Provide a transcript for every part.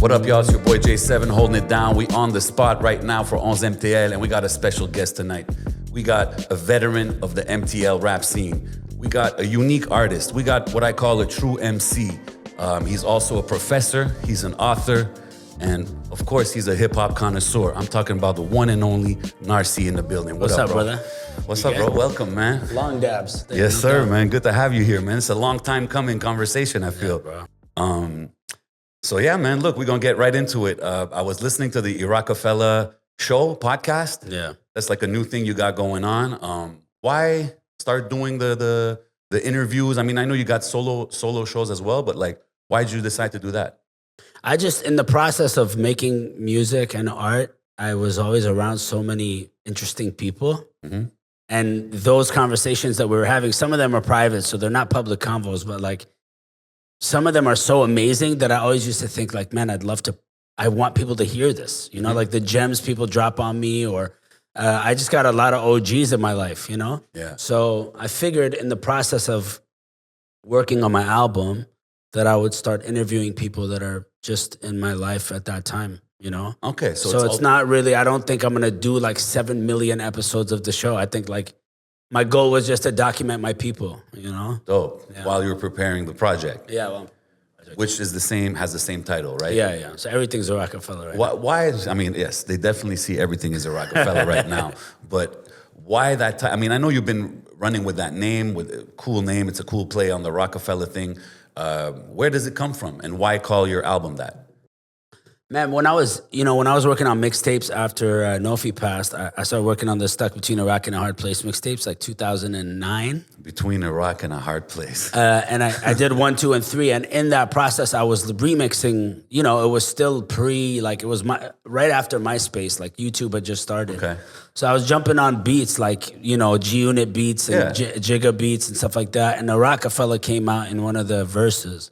What up, y'all? It's your boy J7 holding it down. We on the spot right now for ONZMTL, and we got a special guest tonight. We got a veteran of the MTL rap scene. We got a unique artist. We got what I call a true MC. He's also a professor. He's an author. And of course, he's a hip hop connoisseur. I'm talking about the one and only Narcy in the building. What's up, brother? What's up, bro? Welcome, man. Long dabs. Yes, sir, man. Good to have you here, man. It's a long time coming conversation, I feel. Yeah, bro. So yeah, man, look, we're going to get right into it. I was listening to the Rockefeller show podcast. Yeah. That's like a new thing you got going on. Why start doing the interviews? I mean, I know you got solo shows as well, but like, why did you decide to do that? I just, in the process of making music and art, I was always around so many interesting people. Mm-hmm. And those conversations that we were having, some of them are private, so they're not public convos, but like, some of them are so amazing that I always used to think like, man, I want people to hear this, you know, Mm-hmm. like the gems people drop on me, or I just got a lot of OGs in my life, you know? Yeah. So I figured in the process of working on my album that I would start interviewing people that are just in my life at that time, you know? Okay. So it's not really, I don't think I'm going to do like 7 million episodes of the show. I think like my goal was just to document my people, you know? Dope. Yeah. While you were preparing the project. Yeah, well. Which is has the same title, right? Yeah. So everything's a Rockefeller right now. Why I mean, yes, they definitely see everything as a Rockefeller right now. But why that I mean, I know you've been running with that name, with a cool name. It's a cool play on the Rockefeller thing. Where does it come from? And why call your album that? Man, when I was working on mixtapes after Nofi passed, I started working on the Stuck Between a Rock and a Hard Place mixtapes, like 2009. Between a Rock and a Hard Place. And I did 1, 2, and 3. And in that process, I was remixing, you know, it was still it was right after MySpace, like YouTube had just started. Okay. So I was jumping on beats like, you know, G-Unit beats and Jigga beats and stuff like that. And the Rockefeller came out in one of the verses.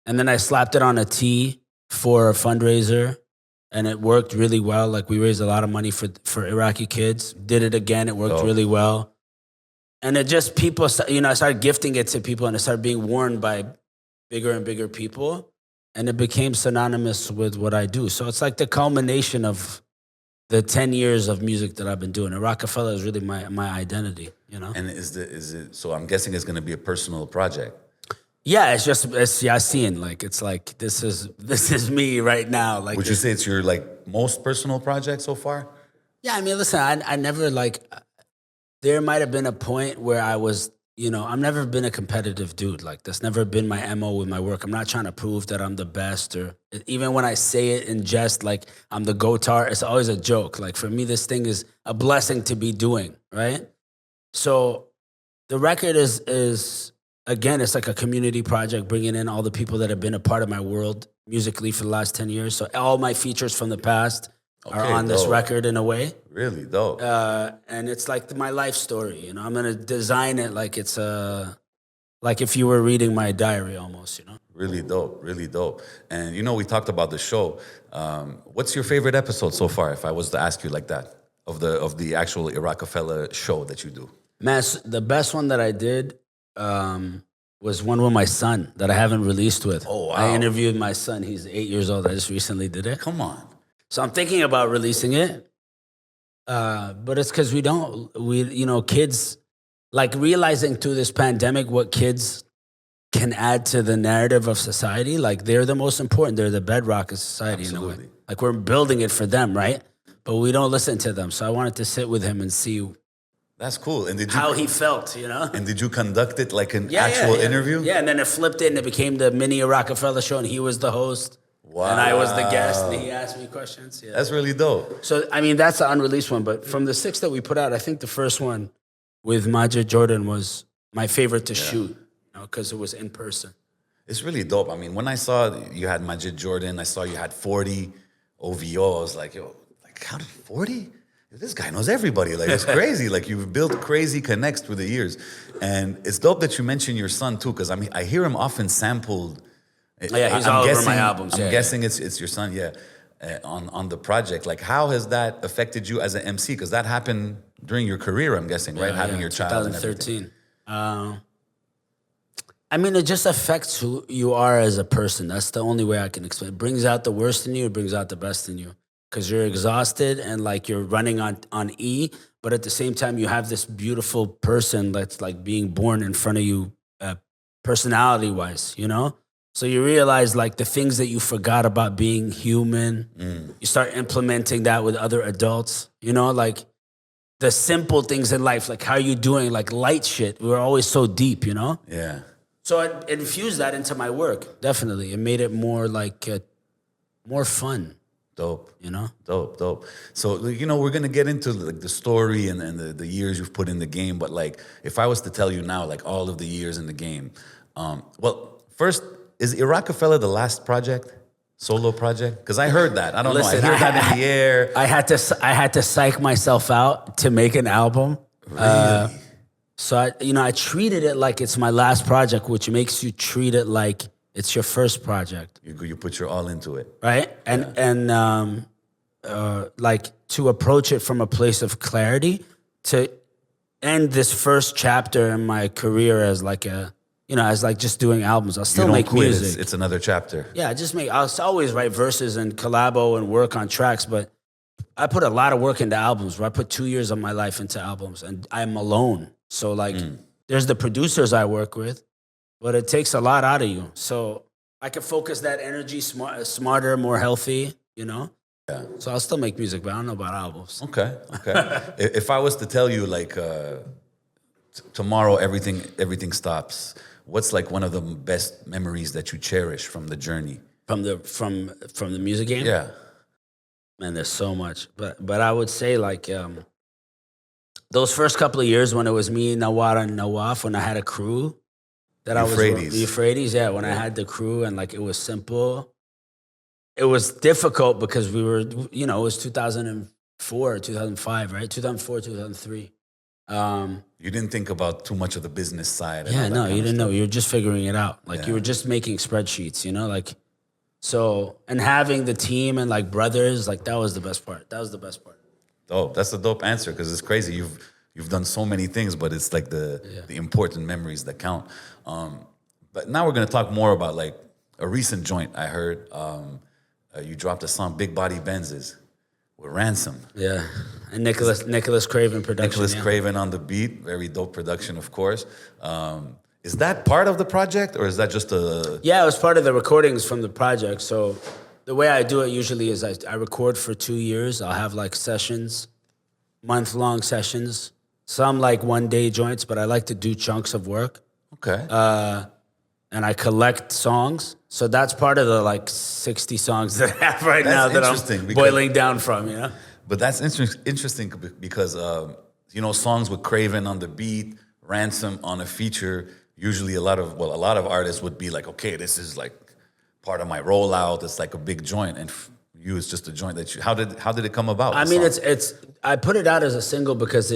And then I slapped it on a T for a fundraiser, and it worked really well. Like we raised a lot of money for Iraqi kids. Did it again, it worked really well. And it just, people, you know, I started gifting it to people, and it started being worn by bigger and bigger people. And it became synonymous with what I do. So it's like the culmination of the 10 years of music that I've been doing. And Rockefeller is really my identity, you know? And is it, so I'm guessing it's going to be a personal project. Yeah, it's Yasin. Like, it's like, this is me right now. Like, Would you say it's your like most personal project so far? Yeah, I mean, listen, I never like, there might have been a point where I was, you know, I've never been a competitive dude. Like, that's never been my MO with my work. I'm not trying to prove that I'm the best, or even when I say it in jest, like I'm the go-tar, it's always a joke. Like, for me, this thing is a blessing to be doing, right? So the record is again, it's like a community project, bringing in all the people that have been a part of my world musically for the last 10 years. So all my features from the past are on this record in a way. Really dope. And it's like my life story, you know. I'm gonna design it like it's like if you were reading my diary almost, you know. Really dope, really dope. And you know, we talked about the show. What's your favorite episode so far, if I was to ask you like that, of the actual Rockefeller show that you do? Man, the best one that I did was one with my son that I haven't released with. Oh, wow. I interviewed my son. He's 8 years old. I just recently did it. Come on. So I'm thinking about releasing it. But it's because you know, kids, like realizing through this pandemic what kids can add to the narrative of society. Like, they're the most important. They're the bedrock of society. Absolutely. In a way. Like, we're building it for them, right? But we don't listen to them. So I wanted to sit with him and see That's cool. And how he felt, you know? And did you conduct it like an actual interview? Yeah, and then it flipped it and it became the mini Rockefeller show, and he was the host. Wow. And I was the guest, and he asked me questions. Yeah. That's really dope. So, I mean, that's the unreleased one. But from the 6 that we put out, I think the first one with Majid Jordan was my favorite to shoot, you know, because it was in person. It's really dope. I mean, when I saw you had Majid Jordan, I saw you had 40 OVO, I was like, yo, like, how did 40? This guy knows everybody. Like, it's crazy. Like, you've built crazy connects through the years. And it's dope that you mention your son, too, because I mean, I hear him often sampled. Yeah, he's all over my albums. I'm guessing it's your son, on the project. Like, how has that affected you as an MC? Because that happened during your career, I'm guessing, right? Having your child. 2013. I mean, it just affects who you are as a person. That's the only way I can explain. It brings out the worst in you. It brings out the best in you. Because you're exhausted and like you're running on E, but at the same time you have this beautiful person that's like being born in front of you, personality-wise, you know? So you realize like the things that you forgot about being human, you start implementing that with other adults, you know? Like the simple things in life, like how you doing, like light shit. We're always so deep, you know? Yeah. So it infused that into my work, definitely. It made it more like, more fun. Dope. You know? Dope. So, you know, we're going to get into like the story and the years you've put in the game. But like, if I was to tell you now, like all of the years in the game, well, first, is Rockefeller the last project? Solo project? Because I heard that. I don't know. I hear that in the air. I had to psych myself out to make an album. Really? So I treated it like it's my last project, which makes you treat it like it's your first project. You put your all into it. Right? And like to approach it from a place of clarity, to end this first chapter in my career as like as like just doing albums. I'll still make music. It's another chapter. Yeah, I'll always write verses and collabo and work on tracks, but I put a lot of work into albums, where I put 2 years of my life into albums, and I'm alone. So like there's the producers I work with, but it takes a lot out of you. So I can focus that energy smarter, more healthy, you know? Yeah. So I'll still make music, but I don't know about albums. Okay. If I was to tell you like tomorrow everything stops, what's like one of the best memories that you cherish from the journey? From the music game? Yeah. Man, there's so much. But I would say like those first couple of years when it was me, Nawara, and Nawaf, when I had a crew. The Euphrates, yeah. When I had the crew and like it was simple. It was difficult because we were, it was 2004, 2005, right? 2004, 2003. You didn't think about too much of the business side. Yeah, no, you didn't know. You were just figuring it out. Like you were just making spreadsheets, like so. And having the team and like brothers, like that was the best part. Oh, that's a dope answer because it's crazy. You've done so many things, but it's like the important memories that count. But now we're gonna talk more about like a recent joint. I heard you dropped a song, Big Body Benzes, with Ransom. Yeah, and Nicholas Craven production. Nicholas Craven on the beat, very dope production, of course. Is that part of the project, or is that just a? Yeah, it was part of the recordings from the project. So the way I do it usually is I record for 2 years. I'll have like sessions, month-long sessions. Some like one-day joints, but I like to do chunks of work. Okay. And I collect songs. So that's part of the like 60 songs that I have right now that I'm boiling down from, But that's interesting because, songs with Craven on the beat, Ransom on a feature, usually a lot of artists would be like, okay, this is like part of my rollout. It's like a big joint. And you, it's just a joint that how did it come about? I mean, I put it out as a single because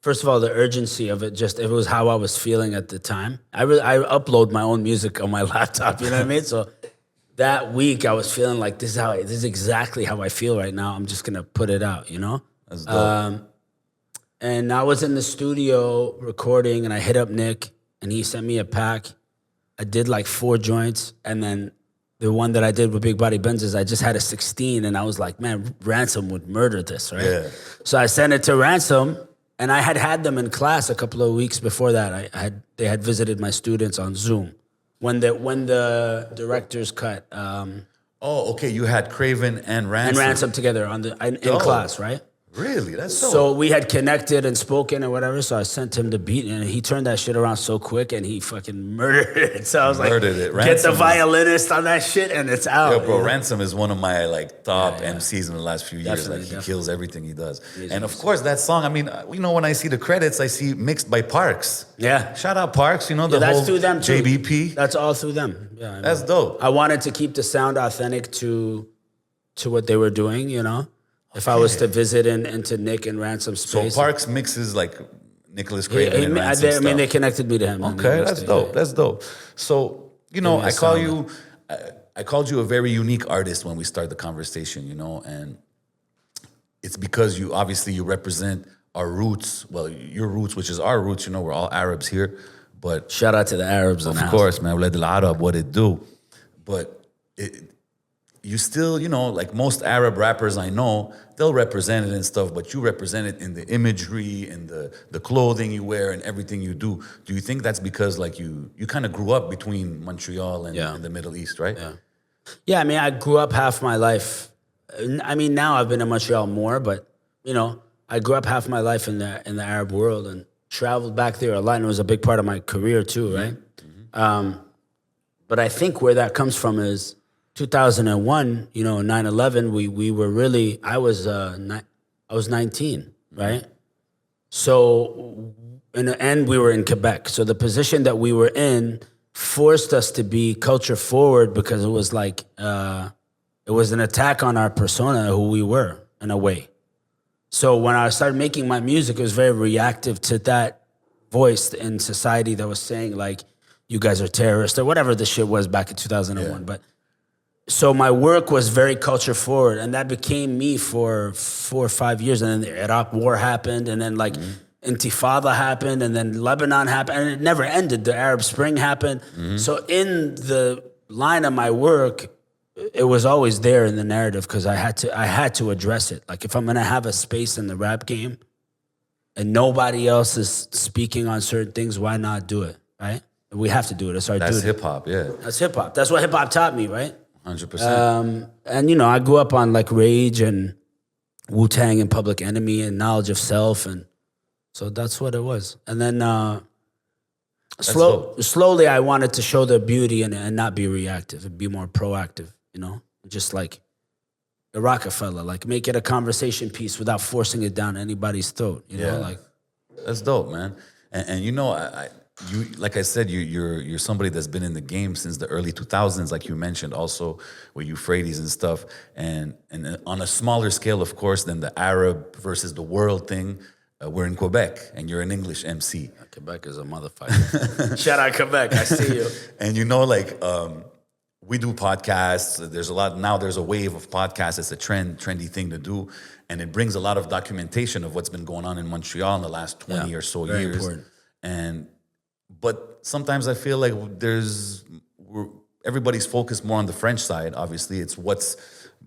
first of all, the urgency of it, it was how I was feeling at the time. I upload my own music on my laptop, you know what I mean? So that week I was feeling like this is exactly how I feel right now. I'm just gonna put it out, That's dope. And I was in the studio recording and I hit up Nick and he sent me a pack. I did like 4 joints and then the one that I did with Big Body Benzes, I just had a 16 and I was like, man, Ransom would murder this, right? Yeah. So I sent it to Ransom. And I had them in class a couple of weeks before that. They had visited my students on Zoom when the directors cut. Okay. You had Craven and Ransom together in class, right? Really? That's dope. So we had connected and spoken or whatever. So I sent him the beat, and he turned that shit around so quick, and he fucking murdered it. So I was get the violinist on that shit, and it's out. Yo, bro, Ransom is one of my like top MCs in the last few years. He kills everything he does. And of course, that song. I mean, when I see the credits, I see mixed by Parks. Yeah, shout out Parks. The that's whole through them too. JBP. That's all through them. Yeah, that's dope. I wanted to keep the sound authentic to what they were doing. If I was to visit into Nick and Ransom's space. So Parks mixes like Nicholas Craven and Ransom stuff. I mean, they connected me to him. Okay, that's dope. That's dope. So, I called you a very unique artist when we started the conversation, and it's because you represent our roots. Well, your roots, which is our roots, we're all Arabs here. But shout out to the Arabs. of course, man, Awlad al-Arab, what it do. But you still, you know, like most Arab rappers I know, they'll represent it and stuff, but you represent it in the imagery, in the clothing you wear, and everything you do. Do you think that's because like you kind of grew up between Montreal and the Middle East, right? Yeah, I mean, I grew up half my life. I mean, now I've been in Montreal more, but you know, I grew up half my life in the Arab world and traveled back there a lot, and it was a big part of my career too, right? But I think where that comes from is 2001, you know, 9/11. We were really. I was 19, right? So in the end, we were in Quebec. So the position that we were in forced us to be culture forward because it was like it was an attack on our persona, who we were in a way. So when I started making my music, it was very reactive to that voice in society that was saying like, you guys are terrorists or whatever the shit was back in 2001. But so my work was very culture forward, and that became me for 4 or 5 years. And then the Iraq war happened, and then like Intifada happened, and then Lebanon happened, and it never ended. The Arab Spring happened. So in the line of my work, it was always there in the narrative because I had to address it. Like if I'm gonna have a space in the rap game and nobody else is speaking on certain things, why not do it, right? We have to do it. It's our duty. That's hip hop, yeah. That's hip hop. That's what hip hop taught me, right? 100%. And you know, I grew up on like Rage and Wu-Tang and Public Enemy and Knowledge of Self, and so that's what it was. And then slowly I wanted to show the beauty and not be reactive and be more proactive, you know? Just like the Rockefeller, like make it a conversation piece without forcing it down anybody's throat, you know? Like that's dope, man. And you know, you like I said, you're somebody that's been in the game since the early 2000s, like you mentioned, also with Euphrates and stuff, and on a smaller scale, of course, than the Arab versus the world thing. We're in Quebec, and you're an English MC. Quebec is a motherfucker. Shout out Quebec, I see you. And you know, like we do podcasts. There's a lot now. There's a wave of podcasts. It's a trendy thing to do, and it brings a lot of documentation of what's been going on in Montreal in the last 20 or so years. Important. But sometimes I feel like everybody's focused more on the French side. Obviously, it's what's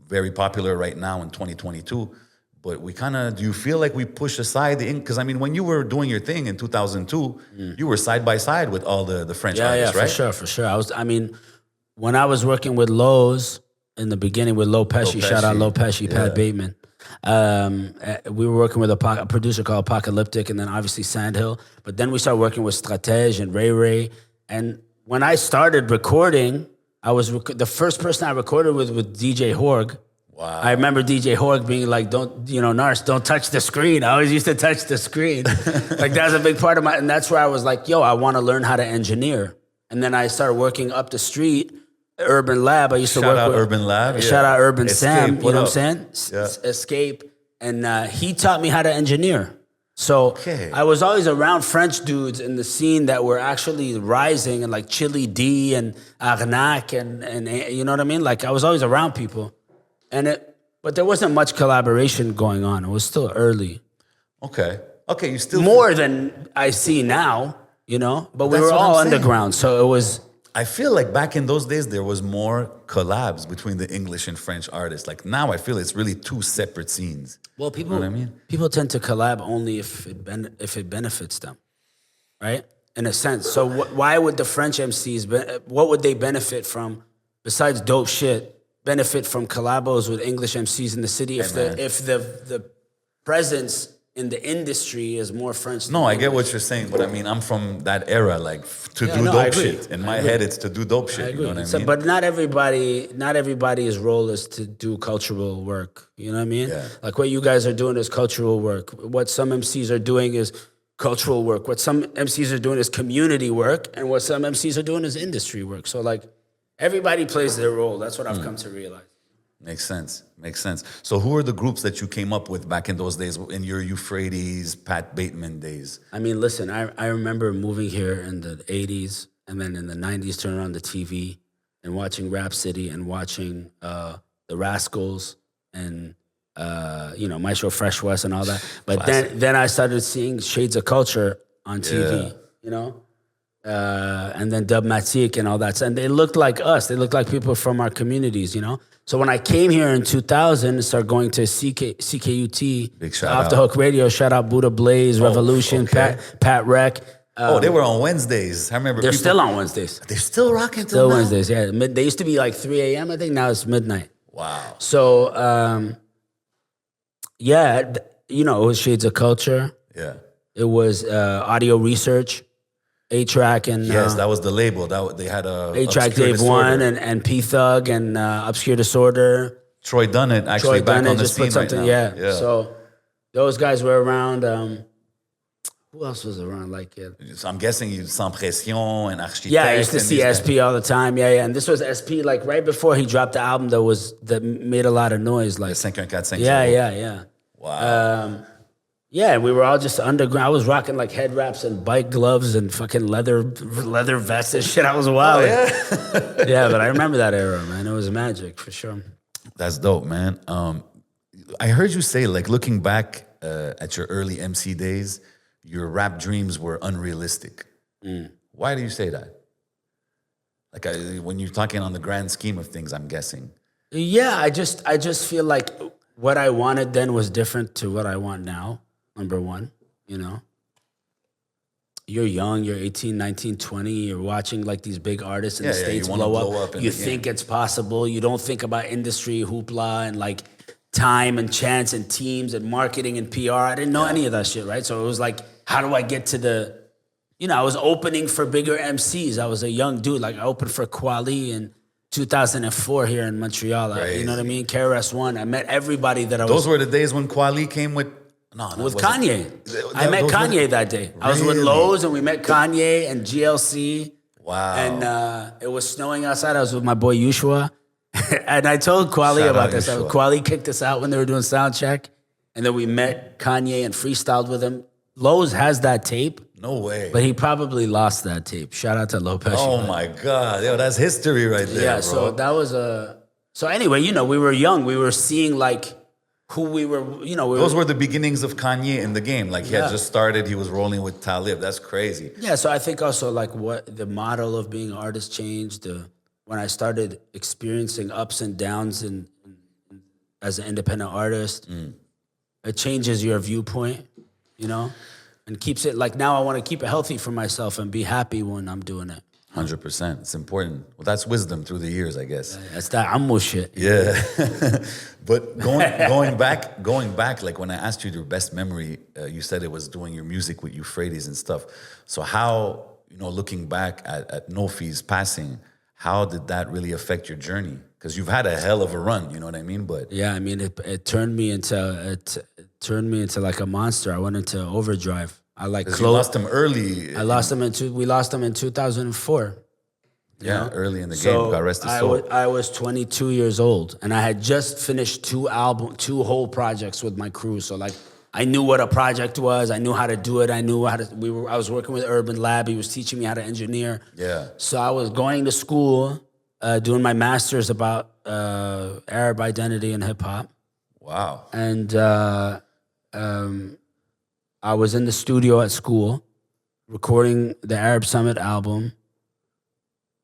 very popular right now in 2022. But we do you feel like we push aside because I mean, when you were doing your thing in 2002, you were side by side with all the French artists, right? For sure. When I was working with Lowe's in the beginning with Lo Pesci, shout out Lo Pesci, Pat Bateman. We were working with a producer called Apocalyptic, and then obviously Sandhill. But then we started working with Stratège and Ray Ray. And when I started recording, I was the first person I recorded with DJ Horg. Wow. I remember DJ Horg being like, Narcy, don't touch the screen. I always used to touch the screen. Like that was a big part of and that's where I was like, I want to learn how to engineer. And then I started working up the street, Urban Lab. I used to work with Urban Lab. Shout out Urban Sam, you know what I'm saying? Yeah. Escape. And he taught me how to engineer. So I was always around French dudes in the scene that were actually rising, and like Chili D and Arnac and you know what I mean? Like I was always around people. But there wasn't much collaboration going on. It was still early. Okay, you still more than I see now, you know. But we were all underground, so it was. I feel like back in those days there was more collabs between the English and French artists. Like now, I feel it's really two separate scenes. Well, people, you know what I mean? People tend to collab only if it benefits them, right? In a sense. So why would the French MCs? What would they benefit from besides dope shit? Benefit from collabos with English MCs in the city if the presence in the industry is more French. No, I get what you're saying, but I mean, I'm from that era, like do dope shit. In my head, it's to do dope shit. You know what I mean? But not everybody's role is to do cultural work. You know what I mean? Yeah. Like what you guys are doing is cultural work. What some MCs are doing is cultural work. What some MCs are doing is community work, and what some MCs are doing is industry work. So like. Everybody plays their role. That's what I've come to realize. Makes sense. So who are the groups that you came up with back in those days, in your Euphrates, Pat Bateman days? I mean, listen, I remember moving here in the 80s and then in the 90s turning on the TV and watching Rap City and watching the Rascals and, Maestro Fresh West and all that. But then I started seeing Shades of Culture on TV, you know? and then Dubmatic and all that. And they looked like us. They looked like people from our communities, you know? So when I came here in 2000 and started going to CKUT, Big shout Off out. the Hook Radio, shout out Buddha Blaze, Revolution, okay. Pat Rec. They were on Wednesdays. I remember They're people, still on Wednesdays. They're still rocking till Still now? Wednesdays, yeah. They used to be like 3 a.m., I think. Now it's midnight. Wow. So, you know, it was Shades of Culture. Yeah. It was Audio Research, A-Track, and Yes, that was the label. They had a A-Track Obscure Dave Disorder. One and P-Thug and Obscure Disorder. Troy Dunnett actually back on the just scene put something, right now. yeah. So those guys were around. Who else was around? Like, So I'm guessing you Sans Pression and Architect. yeah, I used to and see these SP all the time. Yeah. And this was SP like right before he dropped the album that made a lot of noise. Like, guys. 51450. yeah. Wow. Yeah, we were all just underground. I was rocking like head wraps and bike gloves and fucking leather vests and shit. I was wild. Oh, yeah? Yeah, but I remember that era, man. It was magic for sure. That's dope, man. I heard you say, like, looking back at your early MC days, your rap dreams were unrealistic. Why do you say that? Like, when you're talking on the grand scheme of things, I'm guessing. Yeah, I just feel like what I wanted then was different to what I want now. Number one, you know. You're young, you're 18, 19, 20, you're watching like these big artists in the States you wanna blow up in you the think game. it's possible. You don't think about industry, hoopla, and like time and chance and teams and marketing and PR. I didn't know any of that shit, right? So it was like, how do I get to the, you know, I was opening for bigger MCs. I was a young dude. Like I opened for Kweli in 2004 here in Montreal. You know what I mean? KRS-One. I met everybody that I was... Those were the days when Kweli came with... No, with wasn't- Kanye. I met those were Kanye the- that day. I was with Really? Lowe's and we met Kanye and GLC. Wow. And it was snowing outside. I was with my boy Yushua. And I told Kweli Shout about out this. Yushua. Kweli kicked us out when they were doing sound check. And then we met Kanye and freestyled with him. Lowe's has that tape, No way. but he probably lost that tape. Shout out to Lopez. Oh, my God. Yo, that's history right there, Yeah, bro. so that was a... So anyway, you know, we were young. We were seeing like who we were, you know. Those were the beginnings of Kanye in the game. Like, he had just started. He was rolling with Talib. That's crazy. Yeah, so I think also like what the model of being an artist changed when I started experiencing ups and downs as an independent artist. It changes your viewpoint, you know, and keeps it like now I want to keep it healthy for myself and be happy when I'm doing it. 100%. It's important. Well, that's wisdom through the years, I guess. That's that ammo shit. Yeah. But going back, like when I asked you your best memory, you said it was doing your music with Euphrates and stuff. So how, you know, looking back at Nofi's passing, how did that really affect your journey? Because you've had a hell of a run, you know what I mean? But Yeah, I mean, it turned me into like a monster. I went into overdrive. I like 'cause you lost him early. I lost him we lost him in 2004. Yeah, early in the game. God rest his soul. I was 22 years old, and I had just finished two whole projects with my crew. So like, I knew what a project was. I knew how to do it. I knew how to. I was working with Urban Lab. He was teaching me how to engineer. Yeah. So I was going to school, doing my master's about Arab identity and hip hop, Wow. and I was in the studio at school, recording the Arab Summit album,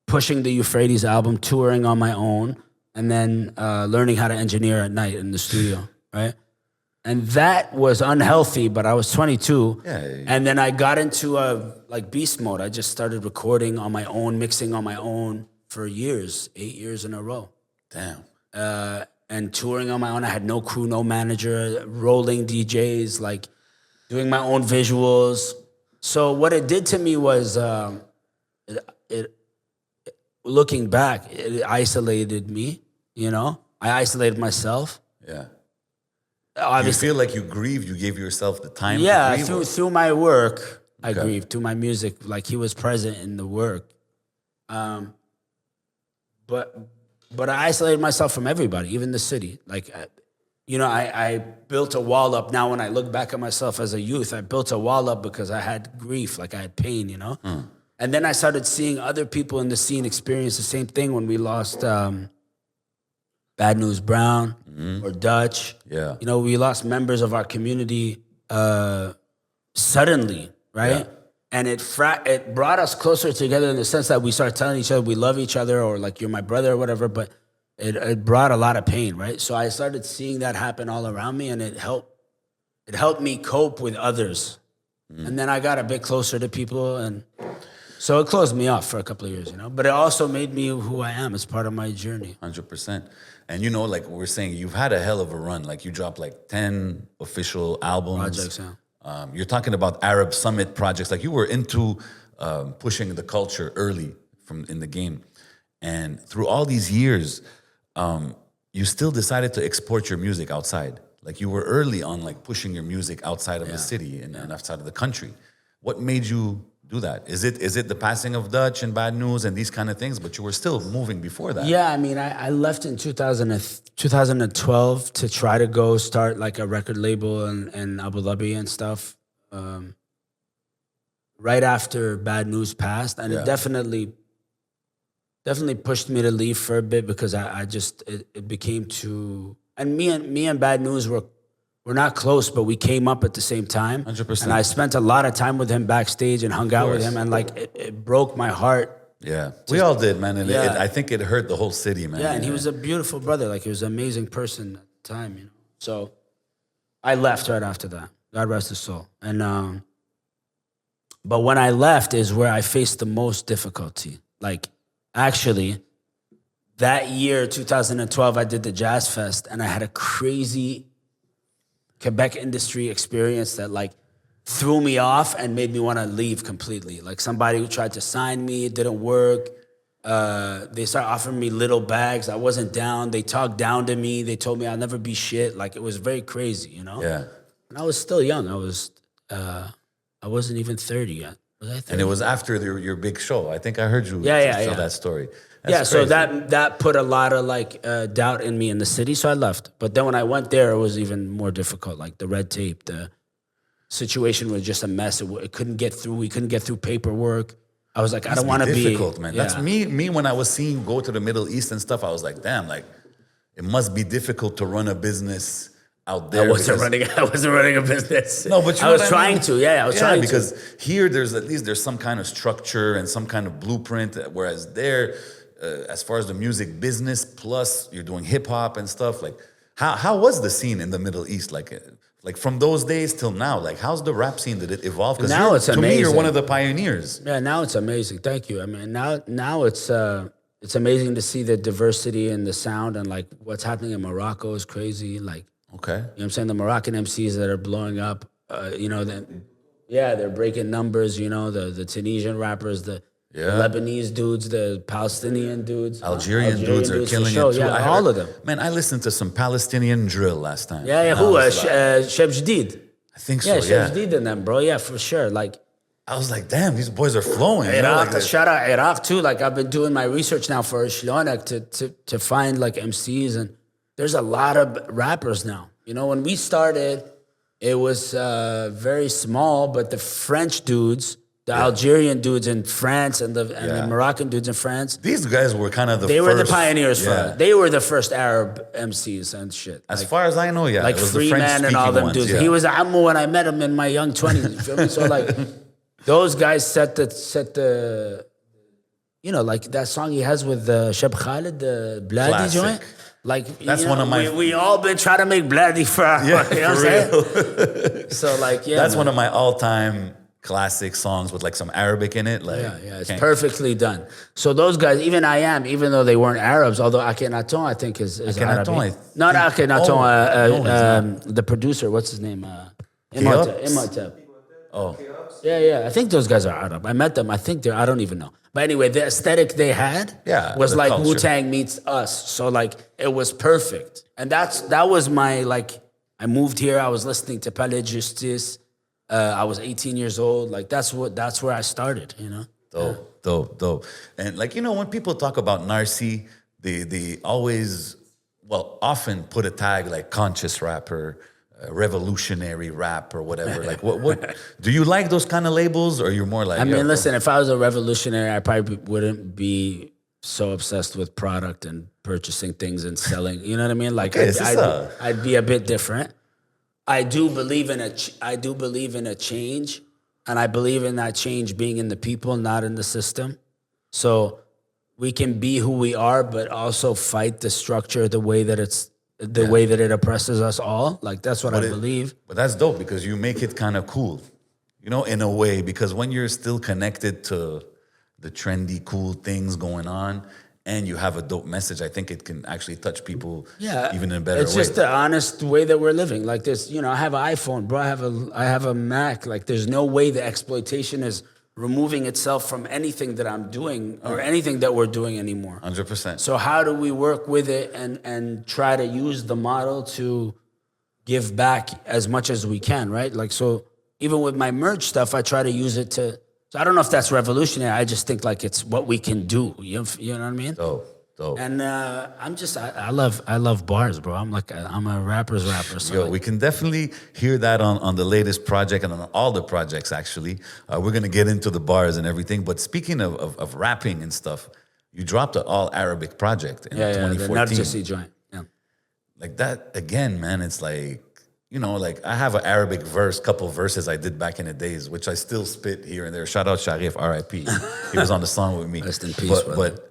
pushing the Euphrates album, touring on my own, and then learning how to engineer at night in the studio, right? And that was unhealthy, but I was 22. Yeah. And then I got into like beast mode. I just started recording on my own, mixing on my own for years, 8 years in a row. Damn. And touring on my own. I had no crew, no manager, rolling DJs, like doing my own visuals. So what it did to me was, looking back, it isolated me, you know? I isolated myself. Yeah. You Obviously, feel like you grieved. You gave yourself the time to yeah, grieve. through my work, I Okay. grieved. Through my music, like he was present in the work. But I isolated myself from everybody, even the city. Like, you know, I built a wall up. Now when I look back at myself as a youth, I built a wall up because I had grief, like I had pain, you know? And then I started seeing other people in the scene experience the same thing when we lost Bad News Brown or Dutch. Yeah. You know, we lost members of our community suddenly, right? And it brought us closer together in the sense that we started telling each other we love each other, or like, you're my brother or whatever, but it brought a lot of pain, right? So I started seeing that happen all around me, and it helped me cope with others. And then I got a bit closer to people, and so it closed me off for a couple of years, But it also made me who I am as part of my journey. 100%. And like we're saying, you've had a hell of a run. Like, you dropped like 10 official albums. Projects, yeah. You're talking about Arab Summit projects. Like, you were into pushing the culture early in the game. And through all these years, you still decided to export your music outside. Like, you were early on, like, pushing your music outside of the city and outside of the country. What made you do that? Is it the passing of Dutch and Bad News and these kind of things? But you were still moving before that. Yeah, I mean, I left in 2012 to try to go start like a record label in Abu Dhabi and stuff. Right after Bad News passed, and it definitely pushed me to leave for a bit, because it became too. And me and Bad News were not close, but we came up at the same time. 100%. And I spent a lot of time with him backstage and hung out with him, and like it broke my heart. Yeah, we all did, man. And I think it hurt the whole city, man. Yeah, and he was a beautiful brother. Like, he was an amazing person at the time, So I left right after that. God rest his soul. And but when I left is where I faced the most difficulty. Like, actually, that year, 2012, I did the Jazz Fest, and I had a crazy Quebec industry experience that like threw me off and made me want to leave completely. Like, somebody who tried to sign me, it didn't work. They started offering me little bags. I wasn't down. They talked down to me. They told me I'll never be shit. Like, it was very crazy, Yeah. And I was still young. I wasn't even 30 yet. Was I 30? And it was after your big show. I think I heard you tell that story. So that put a lot of like doubt in me in the city, so I left. But then when I went there, it was even more difficult. Like, the red tape, the situation was just a mess. It couldn't get through. We couldn't get through paperwork. I was like, I don't want to be difficult, man. Yeah. That's me when I was seeing you go to the Middle East and stuff. I was like, damn, like, it must be difficult to run a business out there. I wasn't running a business. No, but I was trying to. Yeah, I was trying to. Because here, there's some kind of structure and some kind of blueprint. Whereas there, as far as the music business, plus you're doing hip hop and stuff. Like, how was the scene in the Middle East? Like from those days till now, like, how's the rap scene? Did it evolve? Because now it's amazing. To me, you're one of the pioneers. Yeah, now it's amazing. Thank you. I mean, now it's amazing to see the diversity in the sound, and like what's happening in Morocco is crazy. Like, okay, you know what I'm saying? The Moroccan MCs that are blowing up, they're breaking numbers. The Tunisian rappers, the Lebanese dudes, the Palestinian dudes, Algerian dudes are killing it too. Yeah, all of them. Man, I listened to some Palestinian drill last time. Yeah. Who? Sheb Jadid. I think so. Yeah, Sheb Jadid and them, bro. Yeah, for sure. Like, I was like, damn, these boys are flowing. Iraq, shout out Iraq too. Like, I've been doing my research now for Shlonek to find like MCs, and there's a lot of rappers now. When we started, it was very small, but the French dudes, the Algerian dudes in France, and the Moroccan dudes in France, these guys were kind of they were the pioneers for it. They were the first Arab MCs and shit. As far as I know, like it was Freeman and all them ones, dudes. Yeah. He was Ammu when I met him in my young 20s. You feel me? So like, those guys set the like that song he has with Sheb Khalid, the Bladi joint. Like, that's one of my. We all been trying to make Bladi for our. Yeah, you know for real. So like, that's one of my all-time classic songs with like some Arabic in it. Like, it's perfectly done. So those guys, even though they weren't Arabs, although Akhenaton I think is Arabic. Not Akhenaton. The producer, what's his name? Imhotep. Oh. Yeah. I think those guys are Arab. I met them. I think I don't even know. But anyway, the aesthetic they had was like culture. Wu-Tang meets us. So like, it was perfect. And that was my, like, I moved here. I was listening to Palais Justice. I was 18 years old. Like, that's where I started, Dope. And like, when people talk about Narcy, they always, often put a tag like conscious rapper, revolutionary rap or whatever. Like, what do you like those kind of labels, or you're more like? I mean, listen, if I was a revolutionary, I probably wouldn't be so obsessed with product and purchasing things and selling. You know what I mean? Like, I'd be a bit different. I do believe in a change, And I believe in that change being in the people, not in the system. So we can be who we are, but also fight the structure the way that way that it oppresses us all. Like, that's what I believe. But that's dope because you make it kind of cool, you know, in a way, because when you're still connected to the trendy, cool things going on and you have a dope message, I think it can actually touch people even in a better way. It's just the honest way that we're living. Like this, you know, I have an iPhone, bro. I have a Mac. Like, there's no way the exploitation is removing itself from anything that I'm doing or anything that we're doing anymore. 100%. So how do we work with it and try to use the model to give back as much as we can, right? Like, so even with my merch stuff, I try to use it to, so I don't know if that's revolutionary. I just think like it's what we can do. You know what I mean? Dope. And I love bars, bro. I'm a rapper's rapper. So we can definitely hear that on the latest project and on all the projects, actually. We're going to get into the bars and everything. But speaking of rapping and stuff, you dropped an all-Arabic project in 2014. The Narcy joint. Yeah. Like that, again, man, it's like, you know, like I have an Arabic couple verses I did back in the days, which I still spit here and there. Shout out Sharif, R.I.P. He was on the song with me. Rest in peace, but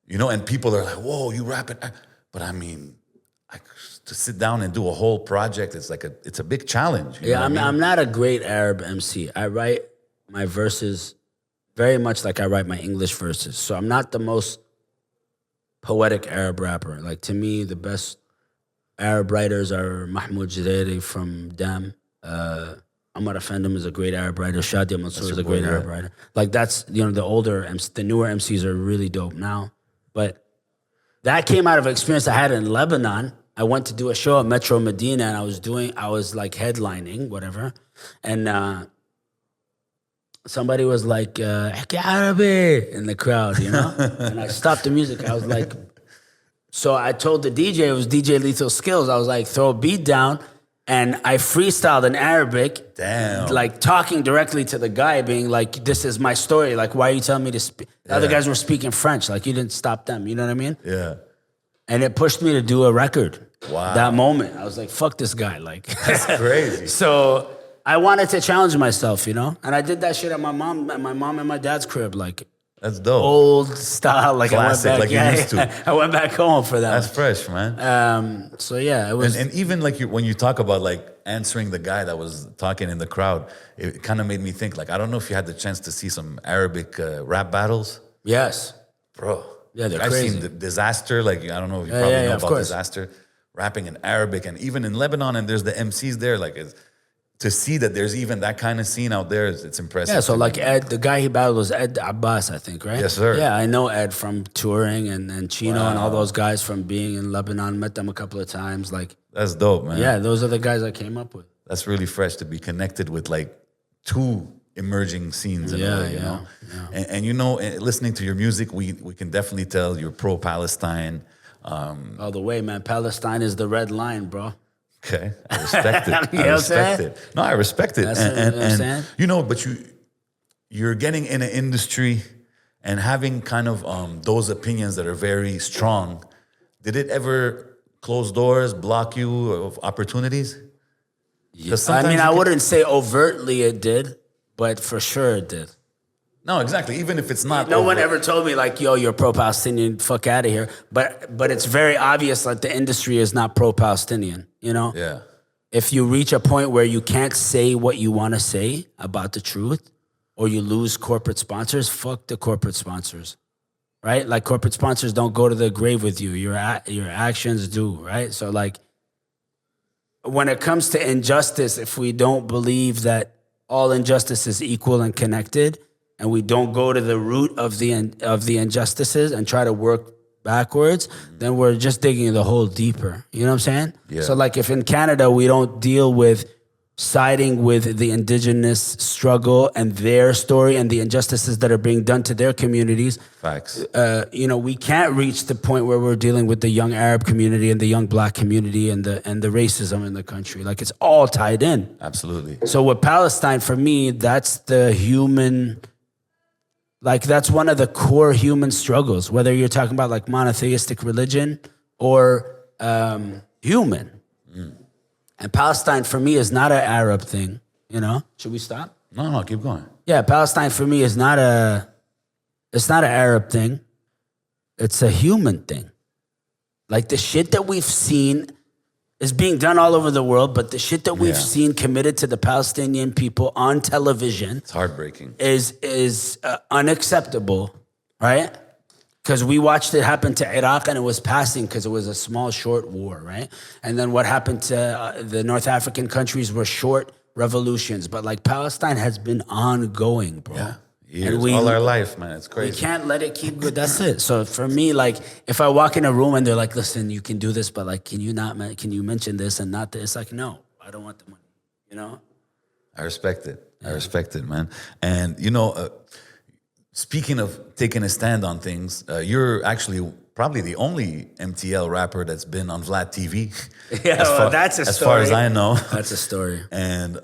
you know, and people are like, whoa, you rapping. But I mean, to sit down and do a whole project, it's a big challenge. You know what I mean? I'm not a great Arab MC. I write my verses very much like I write my English verses. So I'm not the most poetic Arab rapper. Like, to me, the best Arab writers are Mahmoud Jaderi from Dam. Amar Effendim is a great Arab writer. Shadia Mansour is a great Arab writer. Like, that's, you know, the newer MCs are really dope now. But that came out of an experience I had in Lebanon. I went to do a show at Metro Medina, and I was like headlining, whatever. And somebody was like, "Haki Arabi" in the crowd, you know? And I stopped the music. I was like, so I told the DJ, it was DJ Lethal Skills, I was like, throw a beat down. And I freestyled in Arabic. Damn. Like, talking directly to the guy, being like, this is my story. Like, why are you telling me to speak? The other guys were speaking French. Like, you didn't stop them. You know what I mean? Yeah. And it pushed me to do a record. Wow. That moment. I was like, fuck this guy. Like, that's crazy. So I wanted to challenge myself, you know? And I did that shit at my mom and my dad's crib. Like, that's dope. Old style. Like, classic, I went back, like you used to. I went back home for that. That's fresh, man. So yeah, it was. And even like when you talk about like answering the guy that was talking in the crowd, it kind of made me think, like, I don't know if you had the chance to see some Arabic rap battles. Yes. Bro. Yeah, they're I've crazy. seen the Disaster. Like, I don't know if you probably know about course. Disaster. Rapping in Arabic, and even in Lebanon, and there's the MCs there. Like, to see that there's even that kind of scene out there, it's impressive. Yeah, so like Ed, the guy he battled was Ed Abbas, I think, right? Yes, sir. Yeah, I know Ed from touring and Chino and all those guys from being in Lebanon. Met them a couple of times. Like, that's dope, man. Yeah, those are the guys I came up with. That's really fresh to be connected with like two emerging scenes in a way, you know? Yeah. And you know, listening to your music, we can definitely tell you're pro-Palestine. All the way, man. Palestine is the red line, bro. Okay, I respect it. You know I respect it. No, I respect it. That's what I'm saying. You know, but you're getting in an industry and having kind of those opinions that are very strong. Did it ever close doors, block you of opportunities? Yeah. I mean, I wouldn't say overtly it did, but for sure it did. No, exactly. Even if it's not. No one ever told me like, yo, you're pro-Palestinian, fuck out of here. But it's very obvious like the industry is not pro-Palestinian, you know? Yeah. If you reach a point where you can't say what you want to say about the truth, or you lose corporate sponsors, fuck the corporate sponsors, right? Like, corporate sponsors don't go to the grave with you. Your actions do, right? So like, when it comes to injustice, if we don't believe that all injustice is equal and connected, and we don't go to the root of the injustices and try to work backwards, then we're just digging the hole deeper. You know what I'm saying? Yeah. So like, if in Canada we don't deal with siding with the indigenous struggle and their story and the injustices that are being done to their communities, facts. You know, we can't reach the point where we're dealing with the young Arab community and the young Black community and the racism in the country. Like, it's all tied in. Absolutely. So with Palestine, for me, that's the human. Like, that's one of the core human struggles, whether you're talking about like monotheistic religion or human. And Palestine for me is not an Arab thing. you know? Should we stop? No, keep going. Yeah, Palestine for me is not it's not an Arab thing. It's a human thing. Like the shit that we've seen is being done all over the world, but the shit that we've seen committed to the Palestinian people on television, it's heartbreaking, is unacceptable, right? Because we watched it happen to Iraq and it was passing because it was a small, short war, right? And then what happened to the North African countries were short revolutions, but like Palestine has been ongoing, bro. Yeah. Years, all our life, man. It's crazy. We can't let it keep good. That's it. So for me, like, if I walk in a room and they're like, listen, you can do this, but like, can you mention this and not this? Like, no, I don't want the money, you know? I respect it. I respect it, man. And, you know, speaking of taking a stand on things, you're actually probably the only MTL rapper that's been on Vlad TV. Yeah, that's a story. As far as I know. That's a story. And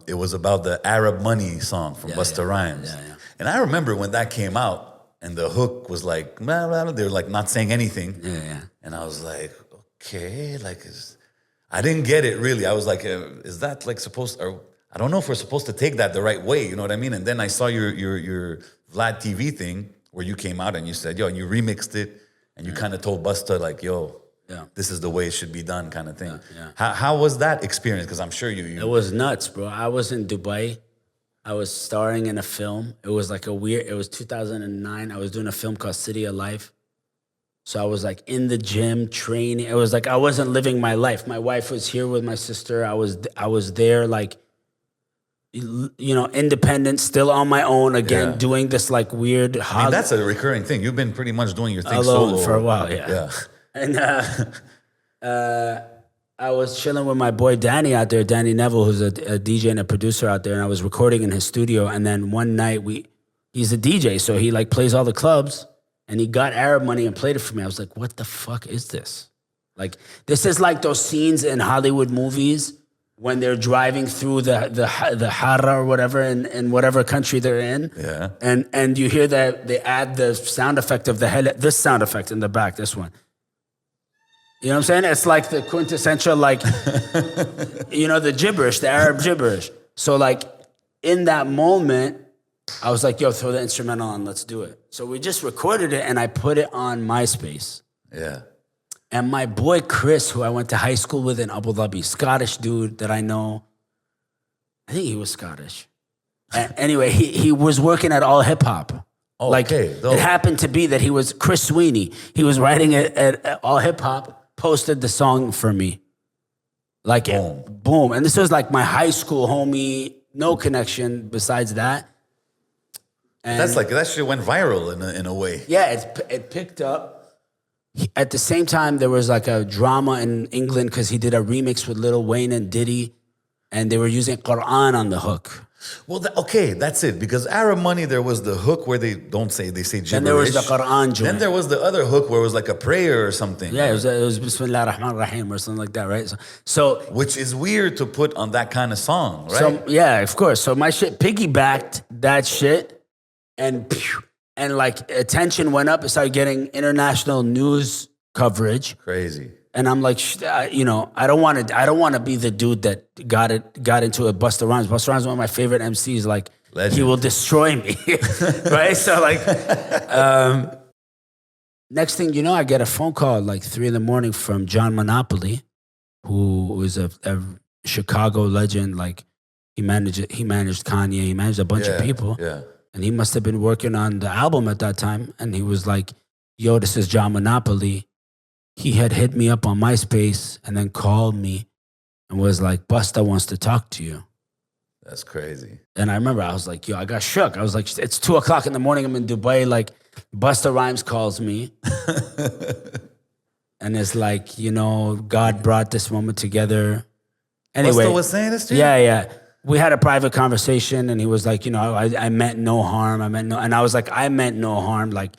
it was about the Arab Money song from Busta Rhymes. Yeah. And I remember when that came out and the hook was like, blah, blah, blah, they were like not saying anything. Yeah. And I was like, okay, like, I didn't get it really. I was like, is that like supposed, or I don't know if we're supposed to take that the right way, you know what I mean? And then I saw your Vlad TV thing where you came out and you said, yo, and you remixed it and you kind of told Busta like, yo, this is the way it should be done kind of thing. How was that experience? Because I'm sure you... It was nuts, bro. I was in Dubai. I was starring in a film. It was like it was 2009. I was doing a film called City of Life. So I was like in the gym training. It was like I wasn't living my life. My wife was here with my sister. I was there like, you know, independent, still on my own again, doing this like weird... I mean, that's a recurring thing. You've been pretty much doing your thing alone solo. for a while, yeah. And I was chilling with my boy Danny out there, Danny Neville, who's a DJ and a producer out there, and I was recording in his studio. And then one night he's a DJ, so he like plays all the clubs, and he got Arab Money and played it for me. I was like, what the fuck is this? Like, this is like those scenes in Hollywood movies when they're driving through the Hara or whatever in whatever country they're in. Yeah. And you hear that they add the sound effect of this sound effect in the back, this one. You know what I'm saying? It's like the quintessential, like, you know, the gibberish, the Arab gibberish. So, like, in that moment, I was like, yo, throw the instrumental on, let's do it. So we just recorded it, and I put it on MySpace. Yeah. And my boy Chris, who I went to high school with in Abu Dhabi, Scottish dude that I know, I think he was Scottish. Anyway, he was working at All Hip Hop. Oh, like, okay. It happened to be that he was Chris Sweeney. He was writing at All Hip Hop. Posted the song for me. Like, boom. And this was like my high school homie, no connection besides that. And that's like, that shit went viral in a way. Yeah, it picked up. At the same time, there was like a drama in England because he did a remix with Lil Wayne and Diddy, and they were using Quran on the hook. Well, okay, that's it. Because Arab Money, there was the hook where they say gibberish. Then there was the Quran joint. Then there was the other hook where it was like a prayer or something. Yeah, it was Bismillah ar-Rahman ar-Rahim or something like that, right? So which is weird to put on that kind of song, right? So, yeah, of course. So my shit piggybacked that shit, and like attention went up. It started getting international news coverage. Crazy. And I'm like, you know, I don't want to be the dude that got into it. Busta Rhymes. Busta Rhymes is one of my favorite MCs. Like, legend. He will destroy me, right? So like, next thing you know, I get a phone call at like 3 a.m. from John Monopoly, who is a Chicago legend. Like, he managed Kanye. He managed a bunch of people. Yeah. And he must have been working on the album at that time. And he was like, yo, this is John Monopoly. He had hit me up on MySpace and then called me and was like, Busta wants to talk to you. That's crazy. And I remember I was like, yo, I got shook. I was like, it's 2 o'clock in the morning. I'm in Dubai. Like, Busta Rhymes calls me. And it's like, you know, God brought this moment together. Anyway. Busta was saying this to you? Yeah. We had a private conversation and he was like, you know, I meant no harm. And I was like, I meant no harm. Like,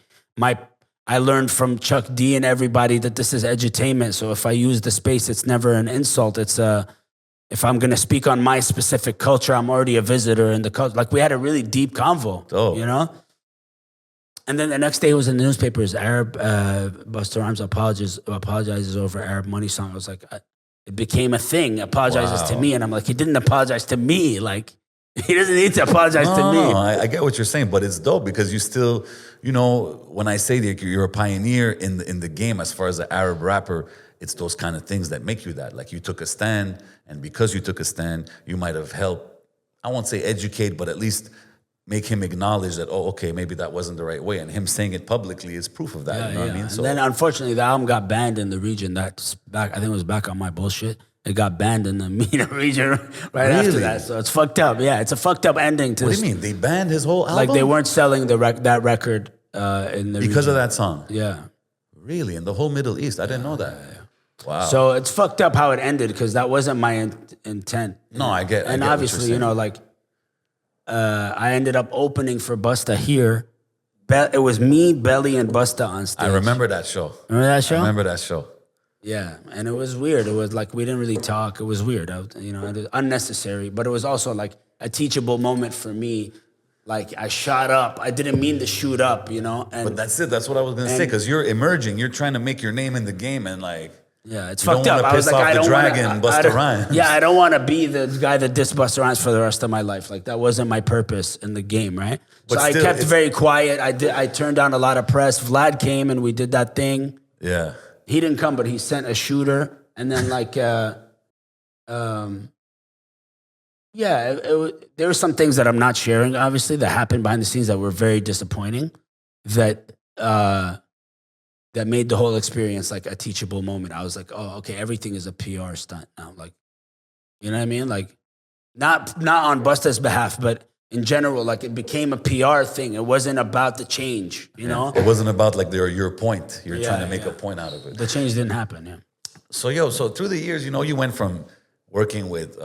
I learned from Chuck D and everybody that this is edutainment. So if I use the space, it's never an insult. It's if I'm going to speak on my specific culture, I'm already a visitor in the culture. Like, we had a really deep convo, you know? And then the next day it was in the newspapers, Busta Rhymes apologizes over Arab Money song. I was like, it became a thing. Apologizes to me, and I'm like, he didn't apologize to me. Like, he doesn't need to apologize to me. No, I get what you're saying, but it's dope because you still, you know, when I say that you're a pioneer in the game as far as an Arab rapper, it's those kind of things that make you that. Like, you took a stand, and because you took a stand, you might have helped, I won't say educate, but at least make him acknowledge that, oh, okay, maybe that wasn't the right way. And him saying it publicly is proof of that, you know what I mean? So, and then, unfortunately, the album got banned in the region. That's back, I think it was back on my bullshit. It got banned in the MENA region right after that. So it's fucked up. Yeah, it's a fucked up ending to What this. do you mean? They banned his whole album? Like, they weren't selling that record in the because region. of that song? Yeah. Really? In the whole Middle East? I didn't know that. Wow. So it's fucked up how it ended because that wasn't my intent. No, I get And obviously, you know, like, I ended up opening for Busta here. It was me, Belly, and Busta on stage. I remember that show. Remember that show? I remember that show. Yeah, and it was weird. It was like we didn't really talk. It was weird, you know, it was unnecessary. But it was also like a teachable moment for me. Like, I shot up. I didn't mean to shoot up, you know. And But that's it. That's what I was going to say. Because you're emerging. You're trying to make your name in the game. And like, yeah, it's you fucked don't up. want to piss off the dragon, Busta Rhymes. Yeah, I don't want to be the guy that dissed Busta Rhymes for the rest of my life. Like, that wasn't my purpose in the game, right? But so still, I kept very quiet. I turned down a lot of press. Vlad came and we did that thing. Yeah. He didn't come, but he sent a shooter. And then, like, there were some things that I'm not sharing, obviously, that happened behind the scenes that were very disappointing, that made the whole experience like a teachable moment. I was like, oh, okay, everything is a PR stunt now. Like, you know what I mean? Like, not on Busta's behalf, but in general, like, it became a PR thing. It wasn't about the change, you know? It wasn't about like your point. You're trying to make a point out of it. The change didn't happen, yeah. So through the years, you know, you went from working with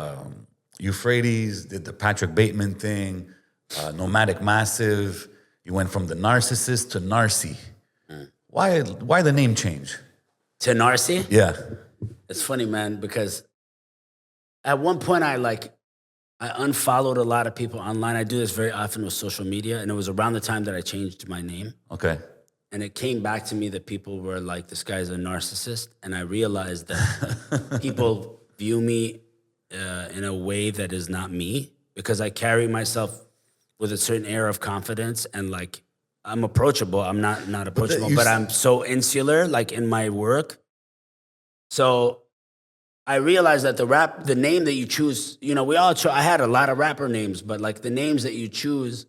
Euphrates, did the Patrick Bateman thing, Nomadic Massive. You went from the narcissist to Narcy. Why the name change? To Narcy? Yeah. It's funny, man, because at one point I unfollowed a lot of people online. I do this very often with social media, and it was around the time that I changed my name. Okay. And it came back to me that people were like, this guy's a narcissist. And I realized that people view me in a way that is not me, because I carry myself with a certain air of confidence, and like, I'm approachable. I'm not approachable, but I'm so insular, like, in my work. So I realized that the name that you choose, you know, I had a lot of rapper names, but like, the names that you choose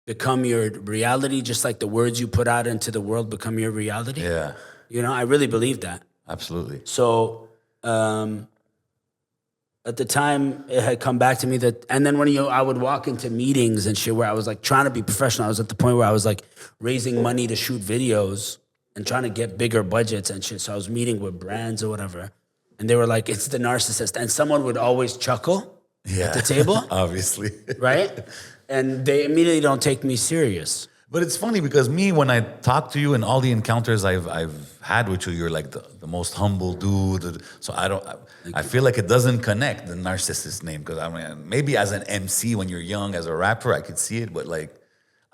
become your reality, just like the words you put out into the world become your reality. Yeah. You know, I really believe that. Absolutely. So at the time, it had come back to me that, and then when I would walk into meetings and shit where I was like trying to be professional, I was at the point where I was like raising money to shoot videos and trying to get bigger budgets and shit. So I was meeting with brands or whatever, and they were like, it's the narcissist. And someone would always chuckle at the table. Obviously. Right? And they immediately don't take me serious. But it's funny because when I talk to you and all the encounters I've had with you, you're like the most humble dude. So I feel like it doesn't connect, the narcissist name. Because I mean, maybe as an MC when you're young, as a rapper, I could see it. But like,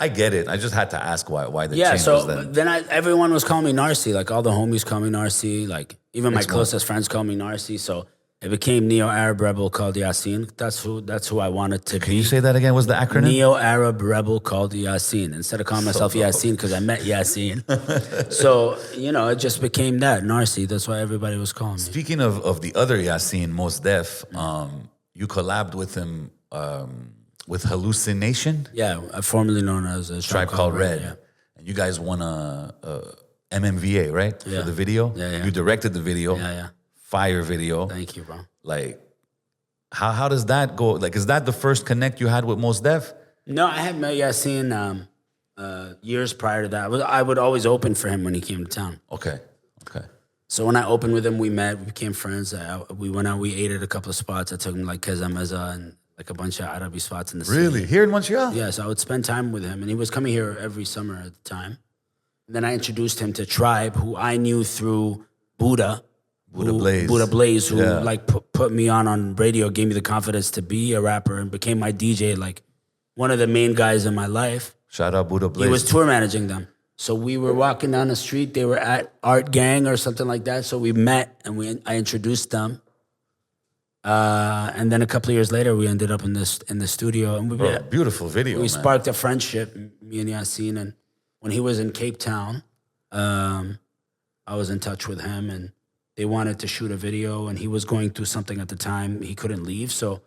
I get it. I just had to ask why the change was then. Then everyone was calling me Narcy. Like, all the homies call me Narcy. Like, even my closest friends call me Narcy. So it became Neo-Arab Rebel called Yasin. That's who I wanted to be. Can you say that again? What's the acronym? Neo-Arab Rebel called Yasin. Instead of calling myself Yasin, because I met Yasin. So, you know, it just became that, Narcy. That's why everybody was calling me. Speaking of the other Yasin, Mos Def, you collabed with him with Hallucination? Yeah, formerly known as a Tribe Called Red. Yeah. And you guys won a MMVA, right? Yeah. For the video? Yeah. You directed the video. Yeah. Fire video. Thank you, bro. Like, how does that go? Like, is that the first connect you had with Mos Def? No, I had met Yasin years prior to that. I would always open for him when he came to town. Okay. So when I opened with him, we met, we became friends. We went out, we ate at a couple of spots. I took him like Keza and like a bunch of Arabi spots in the city. Really? Here in Montreal? Yeah, so I would spend time with him. And he was coming here every summer at the time. And then I introduced him to Tribe, who I knew through Buddha Blaze, who like put me on radio, gave me the confidence to be a rapper, and became my DJ, like one of the main guys in my life. Shout out Buddha Blaze. He was tour managing them. So we were walking down the street. They were at Art Gang or something like that. So we met and I introduced them. And then a couple of years later, we ended up in the studio, and Bro, beautiful video. we man. sparked a friendship, me and Yassine. And when he was in Cape Town, I was in touch with him, and they wanted to shoot a video, and he was going through something at the time. He couldn't leave, so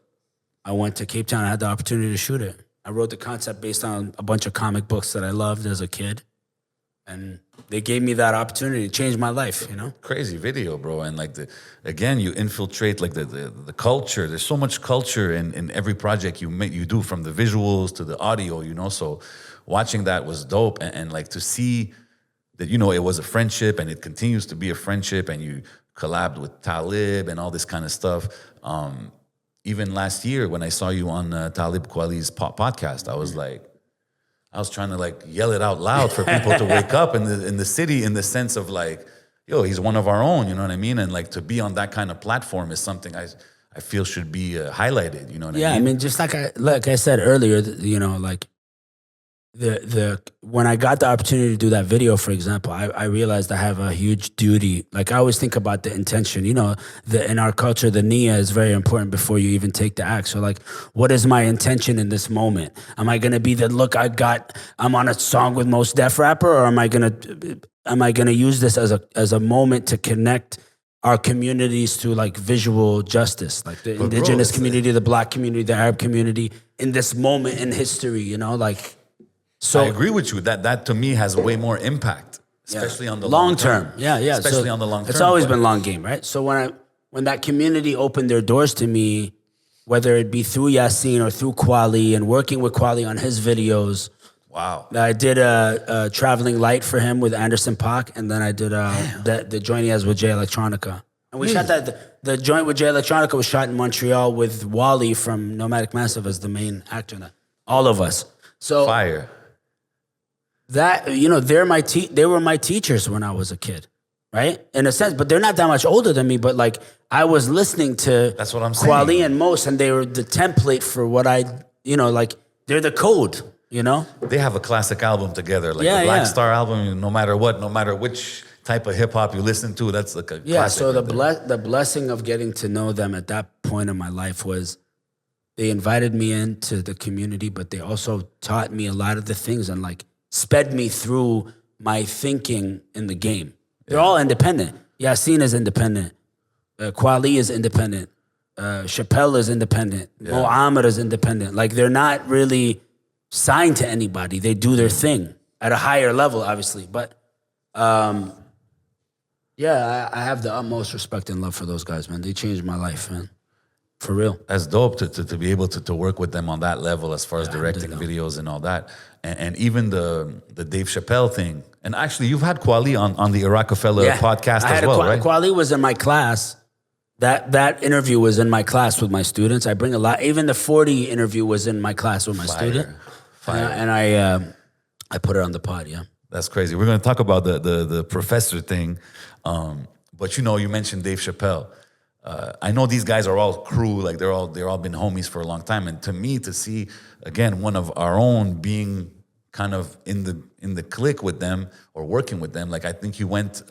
I went to Cape Town. I had the opportunity to shoot it. I wrote the concept based on a bunch of comic books that I loved as a kid. And they gave me that opportunity to change my life, you know? Crazy video, bro. And like again, you infiltrate like the culture. There's so much culture in every project you do, from the visuals to the audio, you know? So watching that was dope. And like to see that, you know, it was a friendship and it continues to be a friendship, and you collabed with Talib and all this kind of stuff. Even last year when I saw you on Talib Kweli's podcast, I was like, I was trying to like yell it out loud for people to wake up in the city, in the sense of like, yo, he's one of our own, you know what I mean? And like to be on that kind of platform is something I feel should be highlighted, you know what I mean? Yeah, I mean, just like I said earlier, you know, like when I got the opportunity to do that video, for example, I realized I have a huge duty. Like I always think about the intention, you know, in our culture, the niyyah is very important before you even take the act. So like, what is my intention in this moment? Am I going to be I'm on a song with Mos Def rapper, or am I going to use this as a moment to connect our communities to like visual justice, like the indigenous community, the black community, the Arab community, in this moment in history, you know, like. So I agree with you that to me has way more impact, especially on the long term. Yeah. Especially on the long term. It's always been long game, right? So when that community opened their doors to me, whether it be through Yassine or through Kweli, and working with Kweli on his videos. Wow. I did a Traveling Light for him with Anderson .Paak, and then I did the joint he has with Electronica. And we shot that, the joint with Electronica was shot in Montreal with Wally from Nomadic Massive as the main actor in that. All of us. So Fire. That, you know, they were my teachers when I was a kid, right? In a sense, but they're not that much older than me. But like, I was listening to That's what I'm saying. Kweli and Mos, and they were the template for what you know, like they're the code, you know? They have a classic album together, like the Black Star album. No matter which type of hip hop you listen to, that's like a classic. So the blessing of getting to know them at that point in my life was they invited me into the community, but they also taught me a lot of the things and like sped me through my thinking in the game. They're all independent. Yassine is independent. Kweli is independent. Chapelle is independent. Mo Ahmed is independent. Like, they're not really signed to anybody. They do their thing at a higher level, obviously. But I have the utmost respect and love for those guys, man. They changed my life, man. For real. That's dope to be able to work with them on that level as far as directing videos and all that. And even the Dave Chappelle thing. And actually, you've had Kweli on the Rockefeller podcast as well, right? Kweli was in my class. That interview was in my class with my students. I bring a lot. Even the 40 interview was in my class with my student. Fire. And I put it on the pod, yeah. That's crazy. We're going to talk about the professor thing. But you know, you mentioned Dave Chappelle. I know these guys are all crew, like they're all been homies for a long time. And to me, to see again one of our own being kind of in the clique with them or working with them, like I think he went.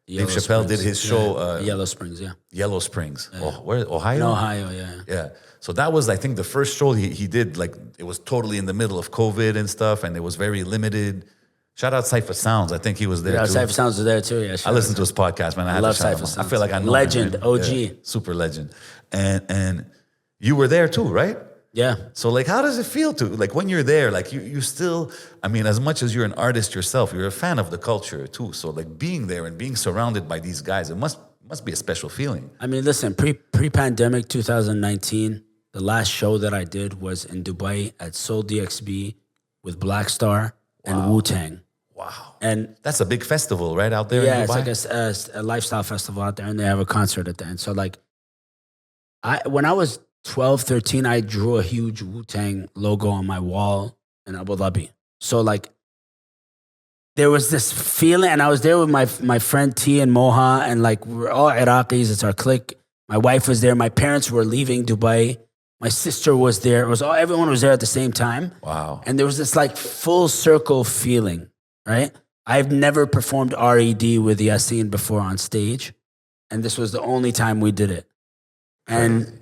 Dave Chappelle did his show. Yellow Springs, yeah. Yellow Springs. Yeah. Oh, where Ohio? In Ohio, yeah. Yeah. So that was, I think, the first show he did. Like it was totally in the middle of COVID and stuff, and it was very limited. Shout out Cypher Sounds. I think he was there too. Cypher Sounds was there too. Yeah. I listened to his podcast, man. I love Cypher Sounds. I feel like I know legend, him, OG, super legend. And you were there too, right? Yeah. So like, how does it feel to like when you're there? Like you still, I mean, as much as you're an artist yourself, you're a fan of the culture too. So like being there and being surrounded by these guys, it must be a special feeling. I mean, listen, pre-pandemic 2019, the last show that I did was in Dubai at Soul DXB with Black Star and Wu-Tang. Wow. And that's a big festival right out there. Yeah, in Dubai? it's like a lifestyle festival out there, and they have a concert at the end. So like, when I was 12, 13, I drew a huge Wu-Tang logo on my wall in Abu Dhabi. So like, there was this feeling, and I was there with my friend T and Moha, and like, we're all Iraqis, it's our clique. My wife was there, my parents were leaving Dubai, my sister was there, everyone was there at the same time. Wow. And there was this like full circle feeling, right? I've never performed RED with Yassine before on stage, and this was the only time we did it. And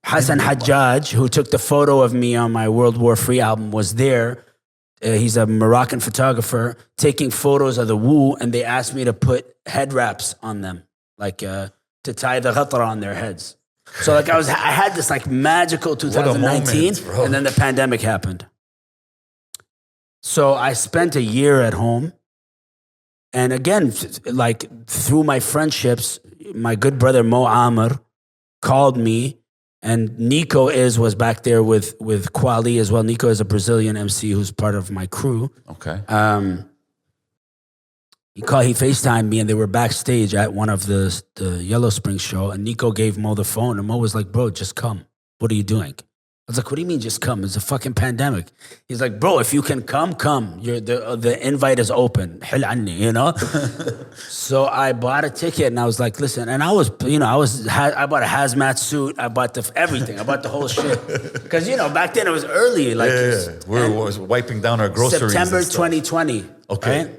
Hassan Hajjaj, who took the photo of me on my World War III album, was there. He's a Moroccan photographer taking photos of the Wu, and they asked me to put head wraps on them, like to tie the ghatra on their heads. So like I had this like magical 2019, moment, and then the pandemic happened. So I spent a year at home. And again, like through my friendships, my good brother Mo Amr called me, and Nico was back there with Kweli as well. Nico is a Brazilian MC who's part of my crew. Okay. He FaceTimed me, and they were backstage at one of the Yellow Springs show, and Nico gave Mo the phone, and Mo was like, bro, just come. What are you doing? I was like, what do you mean just come? It's a fucking pandemic. He's like, bro, if you can come. The invite is open. Hil anni, you know? So I bought a ticket and I was like, listen, and I bought a hazmat suit. I bought everything. I bought the whole shit. Because, back then it was early. Like, we were wiping down our groceries. September 2020. Okay. Right?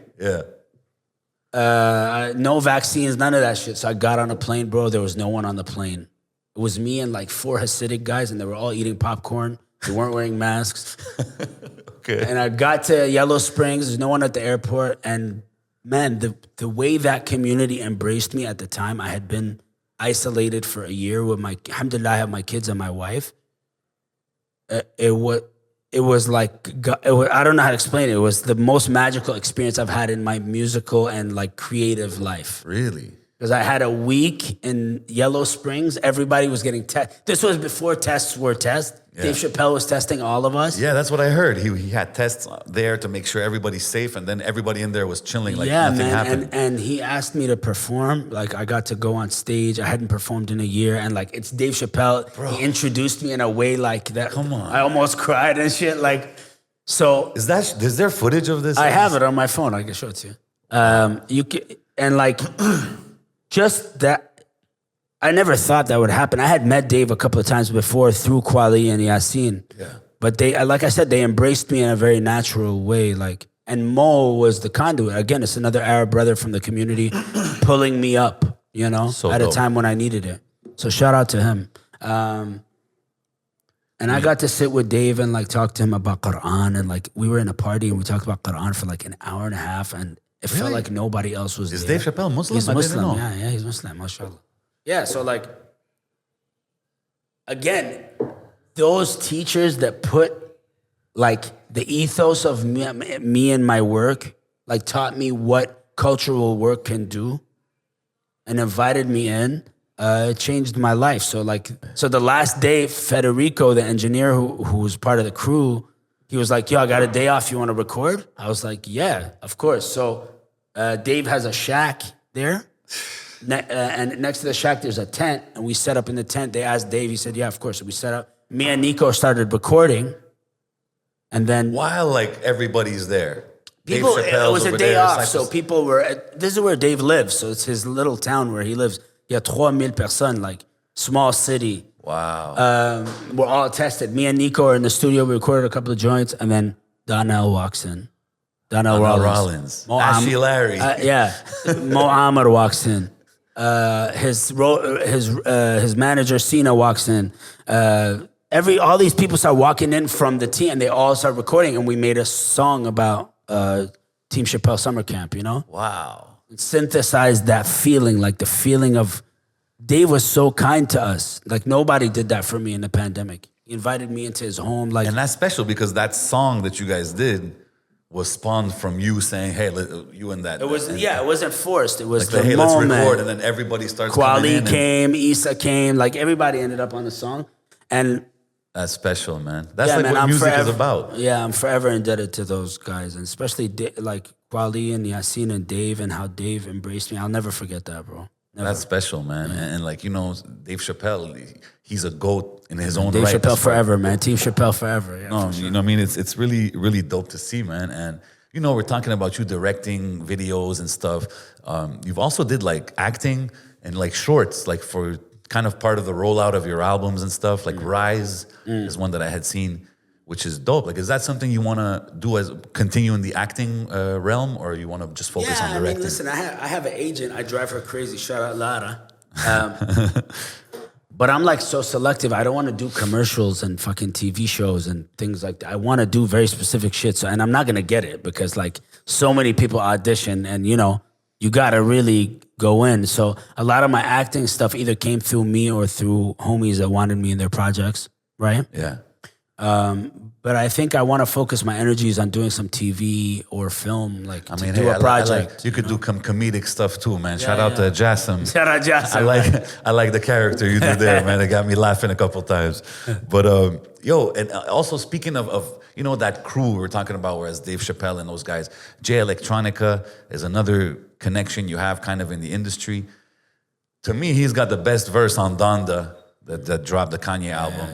Yeah. No vaccines, none of that shit. So I got on a plane, bro. There was no one on the plane. It was me and like 4 Hasidic guys, and they were all eating popcorn. They weren't wearing masks. Okay. And I got to Yellow Springs. There's no one at the airport. And man, the way that community embraced me at the time, I had been isolated for a year with alhamdulillah, I have my kids and my wife. It was like, I don't know how to explain it. It was the most magical experience I've had in my musical and like creative life. Really? Because I had a week in Yellow Springs. Everybody was getting tested. This was before tests were tested. Yeah. Dave Chappelle was testing all of us. Yeah, that's what I heard. He had tests there to make sure everybody's safe, and then everybody in there was chilling like nothing happened. And he asked me to perform. Like, I got to go on stage. I hadn't performed in a year, and like, it's Dave Chappelle. Bro. He introduced me in a way like that. Come on. I almost cried and shit. Like, so. Is there footage of this? I have it on my phone. I can show it to you. You can, and like... Just that, I never thought that would happen. I had met Dave a couple of times before through Kweli and Yasin. Yeah. But they, like I said, they embraced me in a very natural way. Like, and Mo was the conduit. Again, it's another Arab brother from the community pulling me up, so at a time when I needed it. So shout out to him. And I got to sit with Dave and like talk to him about Quran, and like we were in a party and we talked about Quran for like an hour and a half, and it felt like nobody else was there. Is Dave Chappelle Muslim? He's Muslim, yeah, he's Muslim, mashallah. Yeah, so like, again, those teachers that put like the ethos of me and my work, like taught me what cultural work can do and invited me in, it changed my life. So the last day, Federico, the engineer who was part of the crew, he was like, yo, I got a day off. You want to record? I was like, yeah, of course. So Dave has a shack there. And next to the shack, there's a tent. And we set up in the tent. They asked Dave. He said, yeah, of course. So we set up. Me and Nico started recording. And then... While like everybody's there. People, it was a day off. So people were... This is where Dave lives. So it's his little town where he lives. Il y a 3,000 personnes, like small city. Wow. We're all tested. Me and Nico are in the studio. We recorded a couple of joints, and then Donnell walks in. Donnell Rollins. Ashy Larry. Mo Amr walks in. His manager Sina walks in. All these people start walking in from the team, and they all start recording. And we made a song about Team Chappelle Summer Camp. Wow. It synthesized that feeling, like the feeling of. Dave was so kind to us. Like, nobody did that for me in the pandemic. He invited me into his home. Like, and that's special because that song that you guys did was spawned from you saying, hey, you and that. It wasn't forced. It was like hey, moment. Let's record, and then everybody starts Kweli coming in. came, Issa came. Like, everybody ended up on the song. And that's special, man. That's what music is about. Yeah, I'm forever indebted to those guys. And especially like Kweli and Yasin and Dave, and how Dave embraced me. I'll never forget that, bro. Never. That's special, man. And like, Dave Chappelle, he's a GOAT in his own Dave right. Dave Chappelle forever, man. Team Chappelle forever. Yeah, no, sure. I mean? It's really, really dope to see, man. And, we're talking about you directing videos and stuff. You've also did like acting and like shorts, like for kind of part of the rollout of your albums and stuff. Like Rise is one that I had seen, which is dope. Like, is that something you want to do as continue in the acting realm, or you want to just focus on directing? Listen, I have an agent. I drive her crazy. Shout out Lara. But I'm like so selective. I don't want to do commercials and fucking TV shows and things like that. I want to do very specific shit. So, and I'm not gonna get it because like so many people audition, and you know, you gotta really go in. So a lot of my acting stuff either came through me or through homies that wanted me in their projects, right? Yeah. But I think I want to focus my energies on doing some TV or film, like I mean, do a project. you could do some comedic stuff too, man. Shout out to Jassim. Shout out Jassim. I like the character you do there, man. It got me laughing a couple times. But yo, and also speaking of you know that crew we're talking about, whereas Dave Chappelle and those guys, Electronica is another connection you have kind of in the industry. To me, he's got the best verse on Donda that dropped the Kanye album.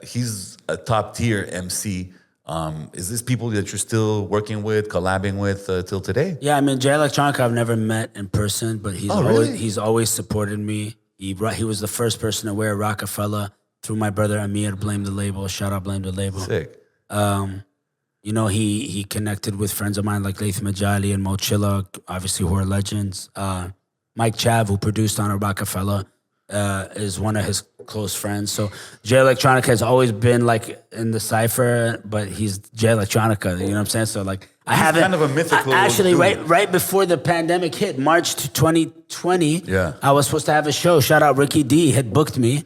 He's a top tier MC. Is this people that you're still working with, collabing with till today? Yeah, I mean, Electronica I've never met in person, but really? he's always supported me. He was the first person to wear Rockefeller through my brother Amir, Blame the Label. Shout out Blame the Label. Sick. You know, he connected with friends of mine like Laith Majali and Mo Chilla, obviously who are legends. Mike Chav, who produced on a Rockefeller, is one of his close friends. So Electronica has always been like in the cypher, but he's Electronica. You know what I'm saying? So like I haven't kind of a mythical actually dude. right before the pandemic hit, March 2020. Yeah. I was supposed to have a show. Shout out Ricky D had booked me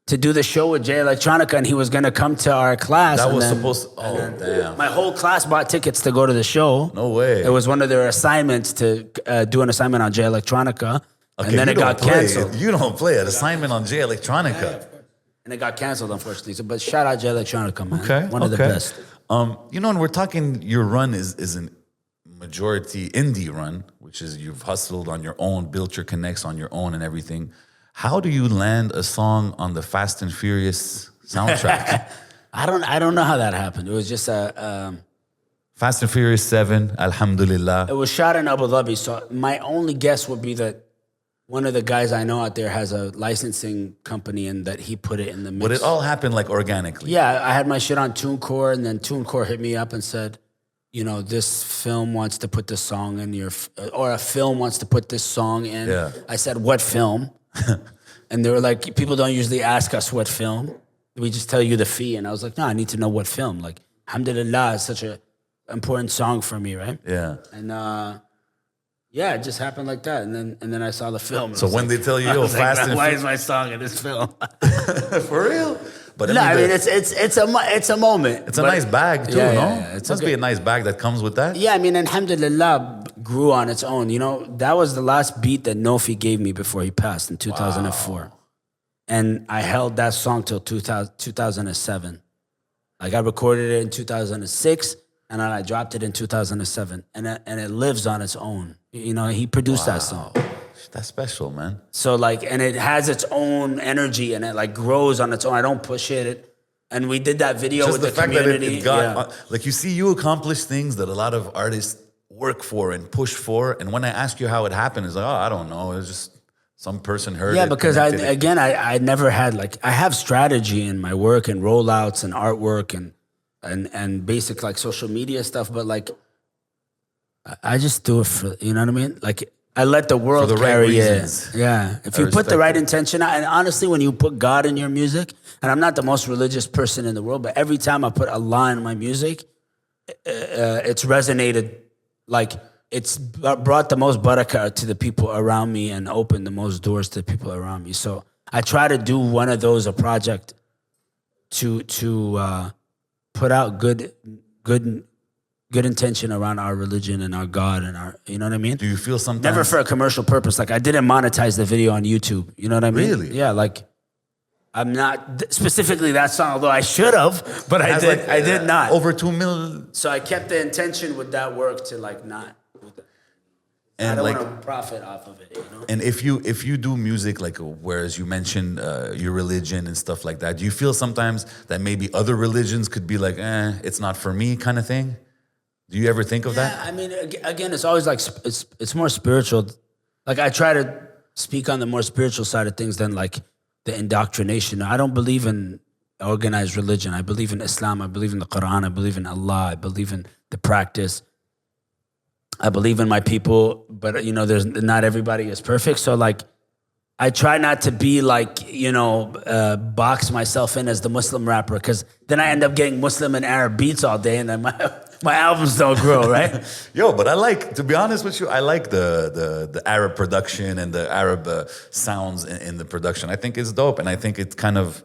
to do the show with Electronica, and he was gonna come to our class. That was supposed to, damn. My whole class bought tickets to go to the show. No way. It was one of their assignments to do an assignment on Electronica. Okay, and then it got canceled. You don't play an assignment on Electronica. And it got canceled, unfortunately. So, but shout out Electronica, man. Okay, One of the best. You know, when we're talking, your run is a majority indie run, which is you've hustled on your own, built your connects on your own and everything. How do you land a song on the Fast and Furious soundtrack? I don't know how that happened. It was just Fast and Furious 7, Alhamdulillah. it was shot in Abu Dhabi. So my only guess would be that one of the guys I know out there has a licensing company and that he put it in the mix. But it all happened like organically. Yeah, I had my shit on TuneCore, and then TuneCore hit me up and said, you know, this film wants to put this song in or a film wants to put this song in. Yeah. I said, what film? And they were like, people don't usually ask us what film. We just tell you the fee. And I was like, no, I need to know what film. Like, Alhamdulillah is such an important song for me, right? Yeah. And yeah, it just happened like that. And then I saw the film. So when they tell you, yo, Fast and why is my song in this film? For real? But No, I mean it's a moment. It's a nice bag too, Yeah, no? yeah, yeah. It must be a nice bag that comes with that. Yeah, I mean, Alhamdulillah grew on its own. You know, that was the last beat that Nofi gave me before he passed in 2004. Wow. And I held that song till 2007. Like I recorded it in 2006 and then I dropped it in 2007. And it lives on its own. You know, he produced that song. That's special, man. So like, and it has its own energy and it like grows on its own. I don't push it. And we did that video Just with the fact community. that it got, like you see, you accomplish things that a lot of artists work for and push for. And when I ask you how it happened, it's like, oh, I don't know. It's just some person heard it. Yeah, because I never had like, I have strategy in my work and rollouts and artwork and basic like social media stuff. But like, I just do it for, you know what I mean? Like, I let the world for the carry right it. reasons. Yeah. If you put the right intention out, and honestly, when you put God in your music, and I'm not the most religious person in the world, but every time I put Allah in my music, it's resonated, like it's brought the most barakah to the people around me and opened the most doors to the people around me. So I try to do one of those, a project to put out good intention around our religion and our God and our, you know what I mean? Do you feel sometimes? Never for a commercial purpose. Like I didn't monetize the video on YouTube. You know what I mean? Really? Yeah, like I'm not, specifically that song, although I should have, but I did not. Over 2 million. So I kept the intention with that work to like not, And I don't like, want to profit off of it, you know? And if you do music, like whereas you mentioned your religion and stuff like that, do you feel sometimes that maybe other religions could be like, it's not for me kind of thing? Do you ever think of that? Yeah, I mean, again, it's always like, it's more spiritual. Like I try to speak on the more spiritual side of things than like the indoctrination. I don't believe in organized religion. I believe in Islam. I believe in the Quran. I believe in Allah. I believe in the practice. I believe in my people, but you know, there's not everybody is perfect. So like, I try not to be like, box myself in as the Muslim rapper, because then I end up getting Muslim and Arab beats all day, and then my albums don't grow, right? Yo, but to be honest with you, I like the Arab production and the Arab sounds in the production. I think it's dope, and I think it kind of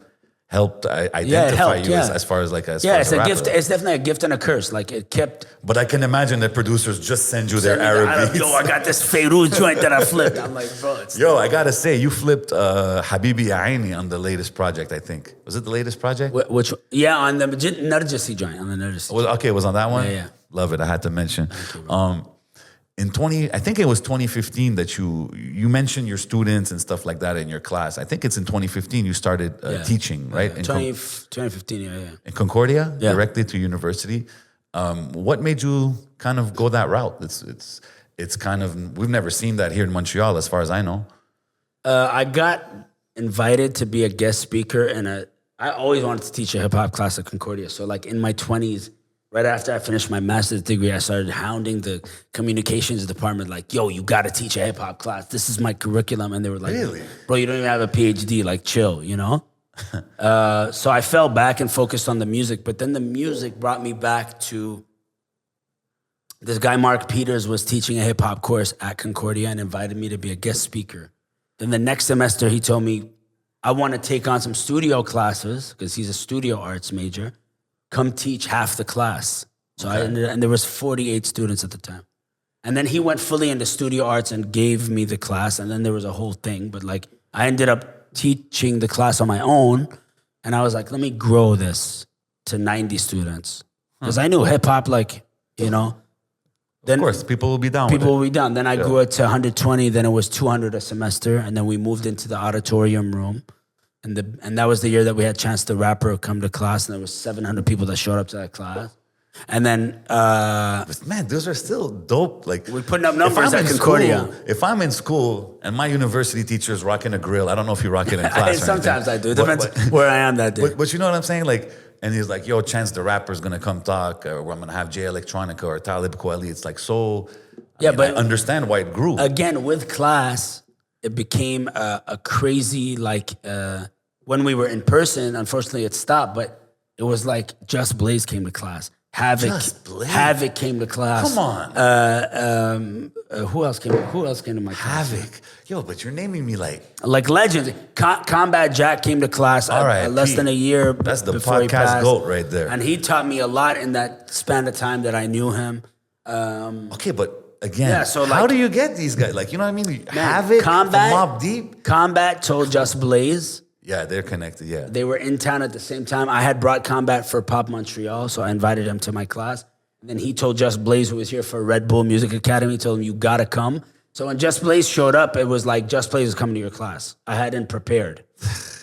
helped identify you as far as as far as a gift. It's definitely a gift and a curse. Like it kept. But I can imagine that producers just send you their Arab beats. Yo, I got this Feiruz joint that I flipped. I'm like, bro, I gotta say, you flipped Habibi Ya Aini on the latest project. I think was it the latest project? Which on the Narcy joint, on the Narcy. It was on that one. Yeah. Love it. I had to mention. I think it was 2015 that you mentioned your students and stuff like that in your class. I think it's in 2015 you started teaching, right? In 2015, yeah. In Concordia, directly to university. What made you kind of go that route? It's kind of, we've never seen that here in Montreal, as far as I know. I got invited to be a guest speaker I always wanted to teach a hip hop class at Concordia. So like in my 20s, right after I finished my master's degree, I started hounding the communications department like, yo, you got to teach a hip-hop class. This is my curriculum. And they were like, really? Bro, you don't even have a PhD. Like, chill, So I fell back and focused on the music. But then the music brought me back to this guy, Mark Peters, was teaching a hip-hop course at Concordia and invited me to be a guest speaker. Then the next semester, he told me, I want to take on some studio classes because he's a studio arts major. Come teach half the class. So and there was 48 students at the time. And then he went fully into studio arts and gave me the class. And then there was a whole thing. But like I ended up teaching the class on my own. And I was like, let me grow this to 90 students. Because I knew hip hop, then of course, people will be down. People will be down. Then I grew it to 120. Then it was 200 a semester. And then we moved into the auditorium room. And that was the year that we had Chance the Rapper come to class, and there was 700 people that showed up to that class. And then, man, those are still dope. Like we're putting up numbers at Concordia. If I'm in school and my university teacher is rocking a grill, I don't know if you rock it in class. Sometimes I do. It depends where I am that day. But you know what I'm saying? Like, and he's like, "Yo, Chance the Rapper is gonna come talk, or I'm gonna have Electronica or Talib Kweli." It's like so. But I understand why it grew. Again, with class, it became a crazy, when we were in person, unfortunately it stopped, but it was like Just Blaze came to class. Havoc came to class. Come on. Who else came to my class? Havoc. Yo, but you're naming me like legends. Combat Jack came to class less than a year That's the before he podcast passed. GOAT right there. And he taught me a lot in that span of time that I knew him. Okay, but again, how do you get these guys? Like, you know what I mean? Havoc, Mob Deep. Combat told Just Blaze. Yeah, they're connected, yeah. They were in town at the same time. I had brought Combat for Pop Montreal, so I invited him to my class. And then he told Just Blaze, who was here for Red Bull Music Academy, told him, you gotta come. So when Just Blaze showed up, it was like, Just Blaze is coming to your class. I hadn't prepared,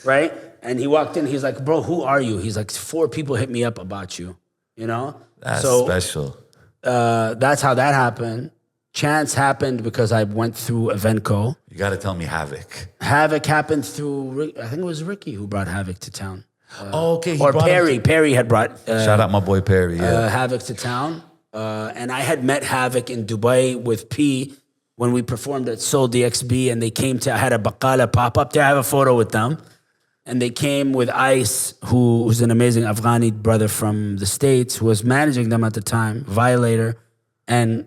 right? And he walked in, he's like, bro, who are you? He's like, 4 people hit me up about you, That's special. That's how that happened. Chance happened because I went through Evenco. You got to tell me Havoc. Havoc happened through, I think it was Ricky who brought Havoc to town. Okay. Or Perry. Perry had brought... shout out my boy Perry, yeah. Havoc to town. And I had met Havoc in Dubai with P when we performed at Soul DXB, and they came to... I had a Baqala pop-up there. I have a photo with them. And they came with Ice, who's an amazing Afghani brother from the States, who was managing them at the time, Violator. And...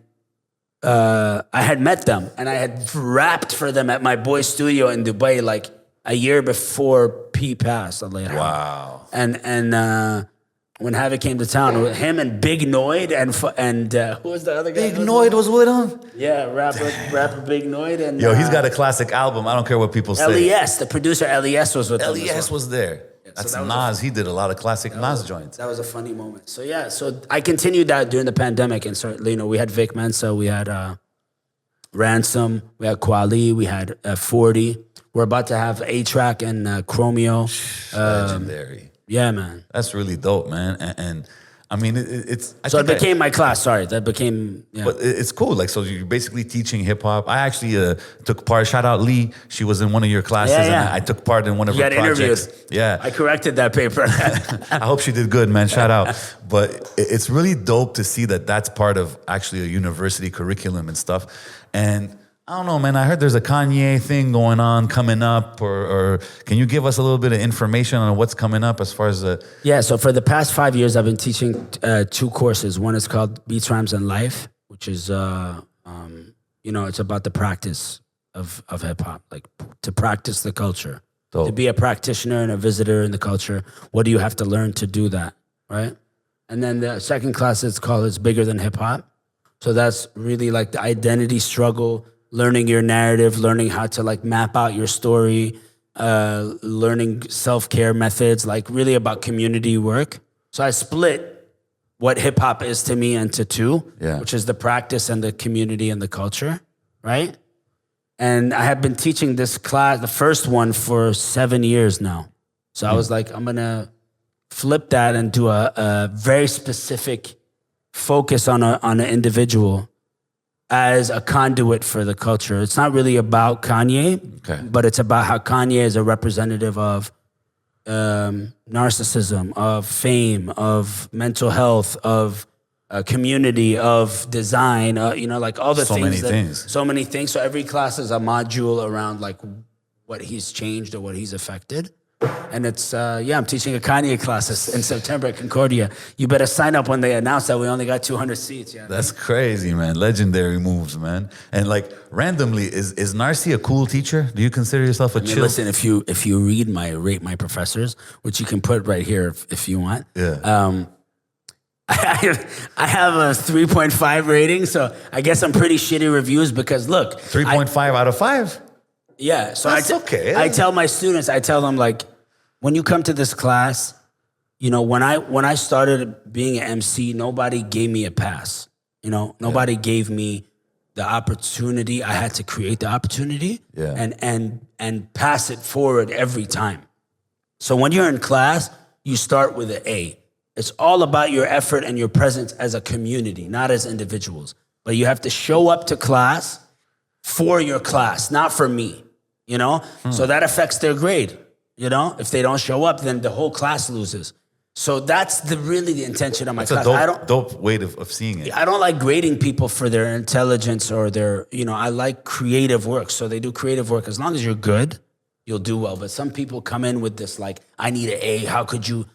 I had met them and I had rapped for them at my boy's studio in Dubai like a year before P passed. Wow. And when Havoc came to town, with him and Big Noid and who was the other guy? Big Noid was with him? Yeah, rapper Big Noid. And yo, he's got a classic album. I don't care what people say. LES, the producer LES was with him. LES was there. That's so Nas. He did a lot of classic Nas joints. That was a funny moment. So yeah, so I continued that during the pandemic, and so we had Vic Mensa, we had Ransom, we had Kweli, we had 40. We're about to have A-Track and Chromeo. Legendary. Yeah, man. That's really dope, man. And I mean, it's... It became my class, sorry. That became... Yeah. But it's cool. Like, so you're basically teaching hip-hop. I actually took part... Shout out Lee. She was in one of your classes, and I took part in one of her projects. Interviewed. Yeah. I corrected that paper. I hope she did good, man. Shout out. But it's really dope to see that that's part of actually a university curriculum and stuff. And I don't know, man. I heard there's a Kanye thing going on, coming up, or can you give us a little bit of information on what's coming up as far as the... Yeah, so for the past 5 years, I've been teaching 2 courses. One is called Beats, Rhymes, and Life, which is, it's about the practice of hip-hop, like to practice the culture. Dope. To be a practitioner and a visitor in the culture, what do you have to learn to do that, right? And then the second class is called It's Bigger Than Hip-Hop. So that's really like the identity struggle, learning your narrative, learning how to like map out your story, learning self-care methods, like really about community work. So I split what hip hop is to me into 2, which is the practice and the community and the culture, right? And I have been teaching this class, the first one, for 7 years now. So I was like, I'm gonna flip that and do a very specific focus on an individual as a conduit for the culture. It's not really about Kanye, but it's about how Kanye is a representative of narcissism, of fame, of mental health, of community, of design, like all the so things. So many things. So every class is a module around like what he's changed or what he's affected. And it's, I'm teaching a Kanye class in September at Concordia. You better sign up when they announce that we only got 200 seats. Yeah. That's crazy, man. Legendary moves, man. And like randomly, is Narcy a cool teacher? Do you consider yourself a chill? Listen, if you read my Rate My Professors, which you can put right here if you want. Yeah. I have a 3.5 rating, so I guess I'm pretty shitty reviews because look. 3.5 out of 5? Yeah, so that's okay. I tell my students, I tell them like, when you come to this class, when I started being an MC, nobody gave me a pass. Nobody gave me the opportunity. I had to create the opportunity and pass it forward every time. So when you're in class, you start with an A. It's all about your effort and your presence as a community, not as individuals. But you have to show up to class for your class, not for me. So that affects their grade. If they don't show up, then the whole class loses. So that's really the intention of my class. It's a dope way of seeing it. I don't like grading people for their intelligence or their, I like creative work. So they do creative work. As long as you're good, you'll do well. But some people come in with this like, I need an A. How could you?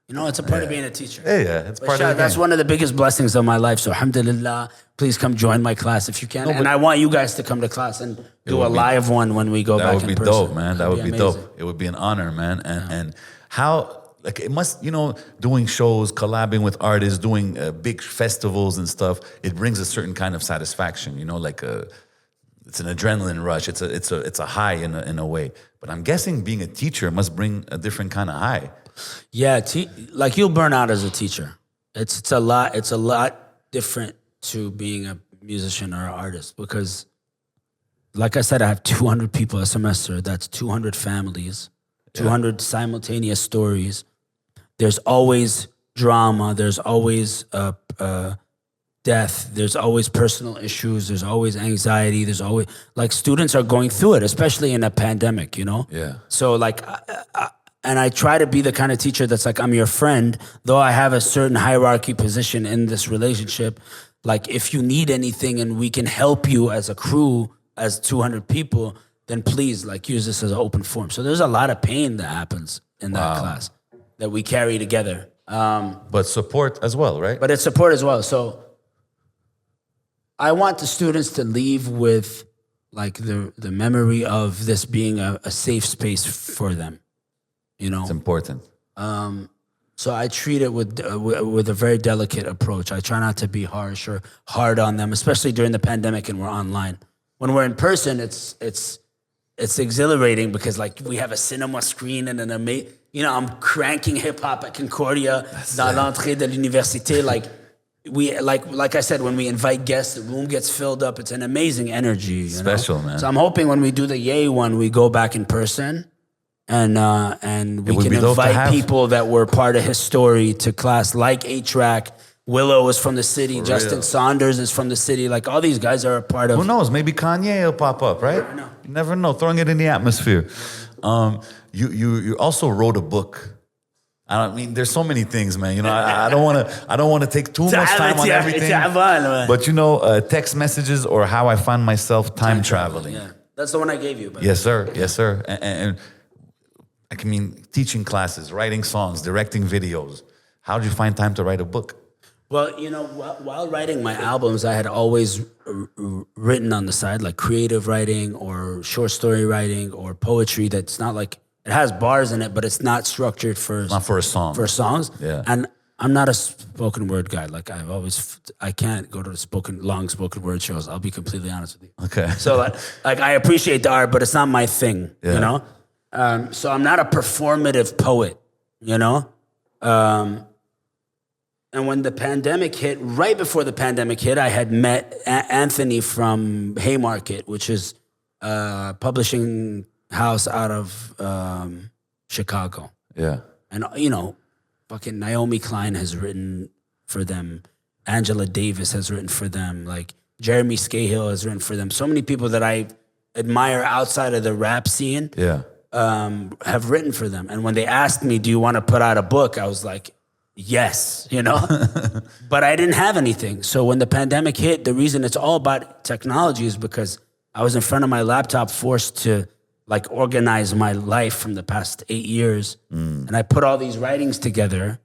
It's a part of being a teacher. Yeah, it's part of it. That's one of the biggest blessings of my life. So alhamdulillah, please come join my class if you can. And I want you guys to come to class and do a live one when we go back in person. That would be dope, man. That would be dope. It would be an honor, man. And how, like it must, doing shows, collabing with artists, doing big festivals and stuff, it brings a certain kind of satisfaction, it's an adrenaline rush. It's a high in a way. But I'm guessing being a teacher must bring a different kind of high. Yeah, like you'll burn out as a teacher. It's a lot different to being a musician or an artist because, like I said, I have 200 people a semester. That's 200 families, 200 simultaneous stories. There's always drama. There's always death. There's always personal issues. There's always anxiety. There's always like students are going through it, especially in a pandemic. Yeah. So like. And I try to be the kind of teacher that's like, I'm your friend, though I have a certain hierarchy position in this relationship. Like, if you need anything and we can help you as a crew, as 200 people, then please, like, use this as an open forum. So there's a lot of pain that happens in that class that we carry together. But support as well, right? But it's support as well. So I want the students to leave with, like, the memory of this being a safe space for them. It's important. So I treat it with a very delicate approach. I try not to be harsh or hard on them, especially during the pandemic and we're online. When we're in person, it's exhilarating because like we have a cinema screen and I'm cranking hip hop at Concordia dans l'entrée de l'université. Like I said, when we invite guests, the room gets filled up. It's an amazing energy. Special, man. So I'm hoping when we do the Yay one, we go back in person. And we can invite people that were part of his story to class, like A-Track. Willow is from the city. Justin Saunders is from the city. Like, all these guys are a part of... Who knows? Maybe Kanye will pop up, right? You never know. Throwing it in the atmosphere. You also wrote a book I mean, there's so many things, man. You know, I don't want to take too much time on everything. But you know, text messages or how I find myself time traveling. Yeah, that's the one I gave you. Yes, sir. Yes, sir. And I mean, teaching classes, writing songs, directing videos. How did you find time to write a book? Well, you know, while writing my albums, I had always written on the side, like creative writing or short story writing or poetry that's not like, it has bars in it, but it's not structured for... Not for a song. For songs. Yeah. And I'm not a spoken word guy. Like I can't go to long spoken word shows. I'll be completely honest with you. Okay. So like I appreciate the art, but it's not my thing, you know? So I'm not a performative poet, you know? And when the pandemic hit, right before the pandemic hit, I had met Anthony from Haymarket, which is a publishing house out of Chicago. Yeah. And, you know, fucking Naomi Klein has written for them. Angela Davis has written for them. Like, Jeremy Scahill has written for them. So many people that I admire outside of the rap scene have written for them. And when they asked me, do you want to put out a book? I was like, yes, you know? But I didn't have anything. So when the pandemic hit, the reason it's all about technology is because I was in front of my laptop forced to like organize my life from the past 8 years. And I put all these writings together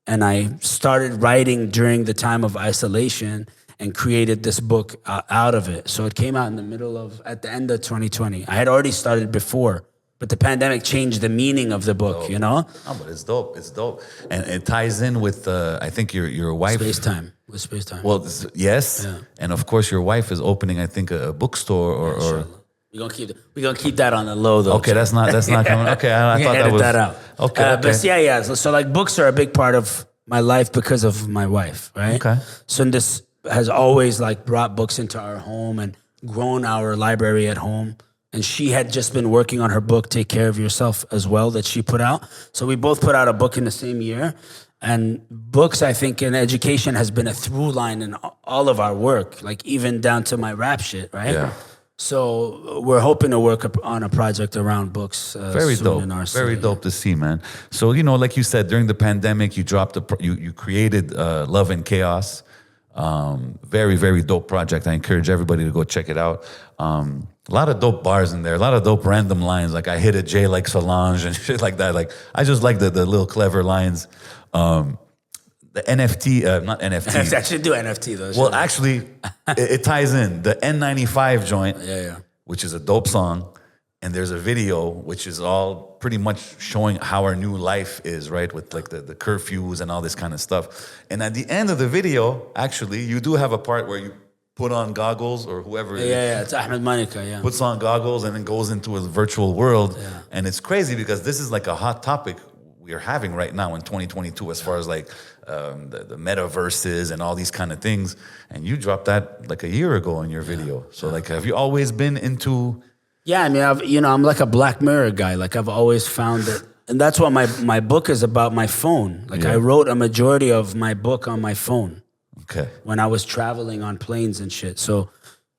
and I started writing during the time of isolation and created this book out of it. So it came out at the end of 2020. I had already started before, but the pandemic changed the meaning of the book, you know? Oh, but it's dope. It's dope. And it ties in with, I think, your wife. Space-time. With Space-time. Well, yes. Yeah. And of course, your wife is opening, I think, a bookstore or We're gonna keep that on the low though. Okay, that's not coming. Okay, I thought that was that out. Okay, But yeah. So like books are a big part of my life because of my wife, right? Okay. So this has always like brought books into our home and grown our library at home. And she had just been working on her book, Take Care of Yourself, as well, that she put out. So we both put out a book in the same year. And books, I think, in education has been a through line in all of our work, like even down to my rap shit, right? Yeah. So we're hoping to work on a project around books. Very soon dope. In our Very dope to see, man. So you know, like you said, during the pandemic, you created Love and Chaos. Very, very dope project. I encourage everybody to go check it out. A lot of dope bars in there. A lot of dope random lines. Like I hit a J like Solange and shit like that. Like I just like the little clever lines. The NFT, not NFT. I should do NFT though. Well, actually, it ties in. The N95 joint, which is a dope song, and there's a video which is all pretty much showing how our new life is, right? With like the curfews and all this kind of stuff. And at the end of the video, actually, you do have a part where you put on goggles or whoever. Yeah, it's Ahmed Manika, puts on goggles and then goes into a virtual world. Yeah. And it's crazy because this is like a hot topic we are having right now in 2022 as far as like the metaverses and all these kind of things. And you dropped that like a year ago in your video. So like, have you always been into... Yeah, I mean, I'm like a Black Mirror guy. Like I've always found that, and that's what my book is about, my phone. Like I wrote a majority of my book on my phone. Okay. When I was traveling on planes and shit. So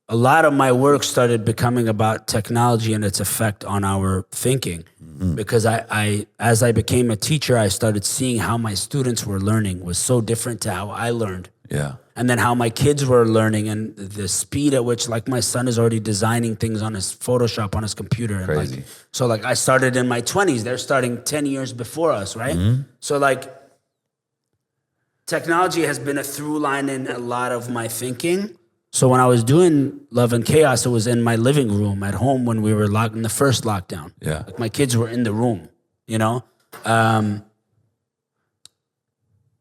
a lot of my work started becoming about technology and its effect on our thinking. Mm-hmm. Because as I became a teacher, I started seeing how my students were learning was so different to how I learned. Yeah. And then how my kids were learning and the speed at which, like, my son is already designing things on his Photoshop on his computer. Crazy. And so I started in my 20s. They're starting 10 years before us, right? Mm-hmm. So like, technology has been a through line in a lot of my thinking. So when I was doing Love and Chaos, it was in my living room at home when we were locked in the first lockdown. Yeah. Like my kids were in the room, you know?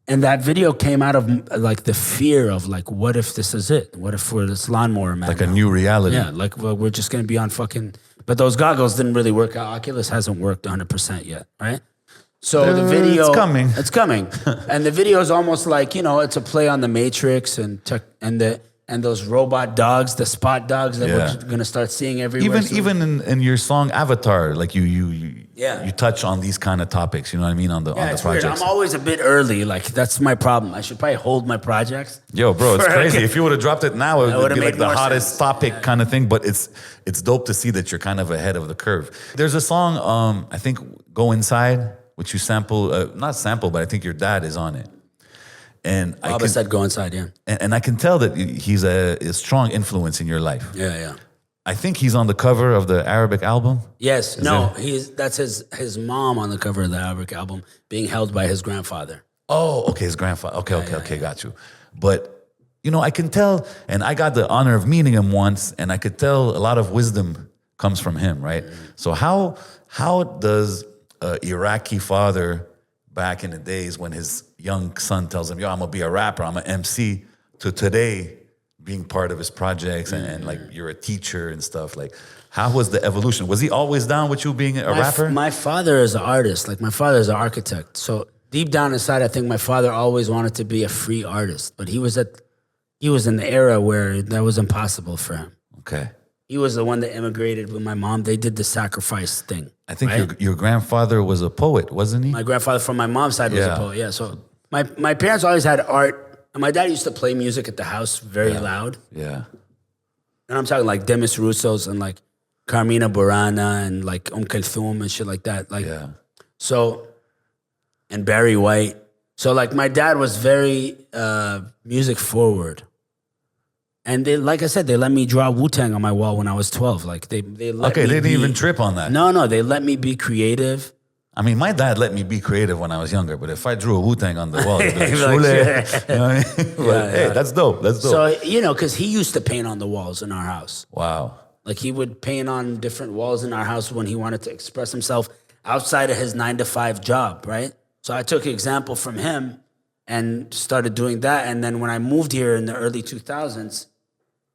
And that video came out of like the fear of like, what if this is it? What if we're this lawnmower man? Like a new reality. Yeah, like we're just gonna be on fucking... But those goggles didn't really work out. Oculus hasn't worked 100% yet, right? So the video... It's coming. It's coming. And the video is almost like, it's a play on the Matrix and those robot dogs, the spot dogs that we're gonna start seeing everywhere. Even in your song Avatar, like you touch on these kind of topics. You know what I mean on the projects. Weird. I'm always a bit early. Like that's my problem. I should probably hold my projects. Yo, bro, it's crazy. If you would have dropped it now, it would be like the hottest topic kind of thing. But it's dope to see that you're kind of ahead of the curve. There's a song, I think, Go Inside. which you sample, not sample, but I think your dad is on it. And Baba said go inside, yeah. And I can tell that he's a strong influence in your life. Yeah. I think he's on the cover of the Arabic album. Yes, that's his mom on the cover of the Arabic album, being held by his grandfather. Oh, okay, his grandfather. Okay, got you. But, I can tell, and I got the honor of meeting him once, and I could tell a lot of wisdom comes from him, right? Mm-hmm. So how does an Iraqi father back in the days when his young son tells him, yo, I'm going to be a rapper, I'm an MC, to today being part of his projects and like you're a teacher and stuff, like how was the evolution? Was he always down with you being a rapper? My father is an artist. Like my father is an architect. So deep down inside, I think my father always wanted to be a free artist, but he was in the era where that was impossible for him. Okay. He was the one that immigrated with my mom. They did the sacrifice thing. I think your grandfather was a poet, wasn't he? My grandfather from my mom's side was a poet, yeah. So my parents always had art. And my dad used to play music at the house very loud. Yeah. And I'm talking like Demis Roussos and like Carmina Burana and like Kulthum and shit like that. Like, so, and Barry White. So like my dad was very music forward. And they, like I said, they let me draw Wu-Tang on my wall when I was 12. Like they let me they didn't even trip on that. No, they let me be creative. I mean, my dad let me be creative when I was younger, but if I drew a Wu-Tang on the wall, he'd be like, Shule. You know what I mean? But, hey, that's dope. So, because he used to paint on the walls in our house. Wow. Like he would paint on different walls in our house when he wanted to express himself outside of his 9-to-5 job, right? So I took example from him and started doing that. And then when I moved here in the early 2000s,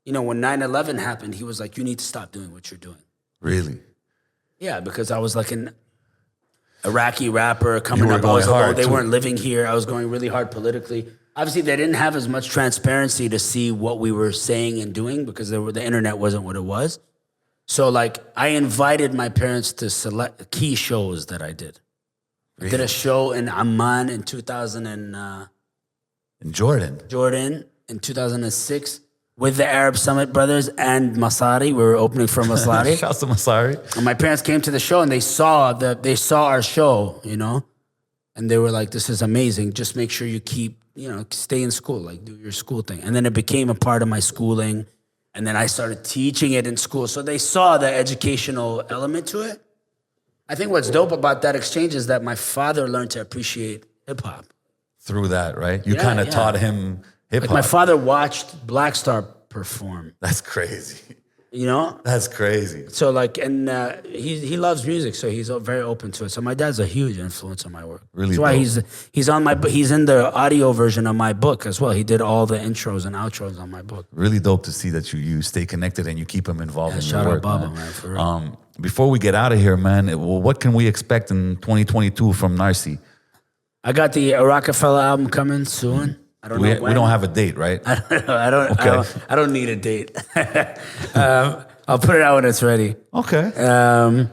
when 9/11 happened, he was like, you need to stop doing what you're doing. Really? Yeah, because I was like an Iraqi rapper coming up. They weren't living here. I was going really hard politically. Obviously, they didn't have as much transparency to see what we were saying and doing because the internet wasn't what it was. So, like, I invited my parents to select key shows that I did. Really? I did a show in Amman in 2000 in Jordan in 2006 with the Arab Summit Brothers and Masari. We were opening for Masari. Shouts to Masari. And my parents came to the show and they saw our show, and they were like, this is amazing. Just make sure you stay in school, like do your school thing. And then it became a part of my schooling. And then I started teaching it in school. So they saw the educational element to it. I think what's dope about that exchange is that my father learned to appreciate hip hop. Through that, right? You kind of taught him hip hop. Like my father watched Black Star perform. That's crazy. That's crazy. So like, and he loves music, so he's very open to it. So my dad's a huge influence on my work. Really, that's why he's in the audio version of my book as well. He did all the intros and outros on my book. Really dope to see that you stay connected and you keep him involved in your work. Shout out Baba, man, for real. Before we get out of here, man, what can we expect in 2022 from Narcy? I got the Rockefeller album coming soon. I don't know when. We don't have a date, right? I don't need a date. I'll put it out when it's ready. Okay. The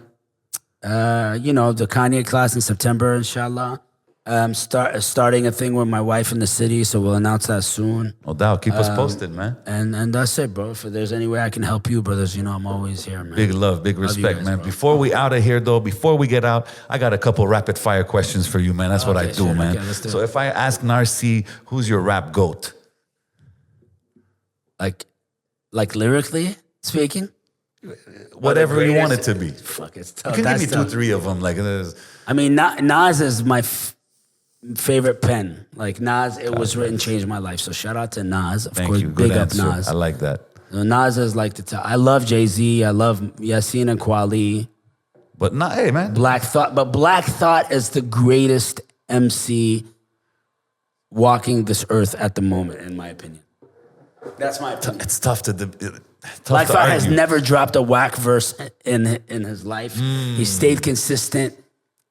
Kanye class in September, inshallah. Starting a thing with my wife in the city, so we'll announce that soon. No doubt. Keep us posted, man. And that's it, bro. If there's any way I can help you, brothers, I'm always here, man. Big love, big respect, guys, man. bro. Before we out of here, though, before we get out, I got a couple rapid fire questions for you, man. That's what I do, man. Okay, let's do so it. if I ask Narcy, who's your rap goat? Like lyrically speaking? Whatever you want it to be. Fuck, it's tough. You can give me 2-3 of them. Like, I mean, Nas is my favorite pen. Like Nas, it was written, changed my life. So shout out to Nas. Of course, you. Big Good up answer. Nas. I like that. So Nas is like the top. I love Jay-Z. I love Yasin and Kweli. But not, hey, man. Black Thought is the greatest MC walking this earth at the moment, in my opinion. That's my opinion. It's tough to Black Thought has never dropped a whack verse in his life. He stayed consistent.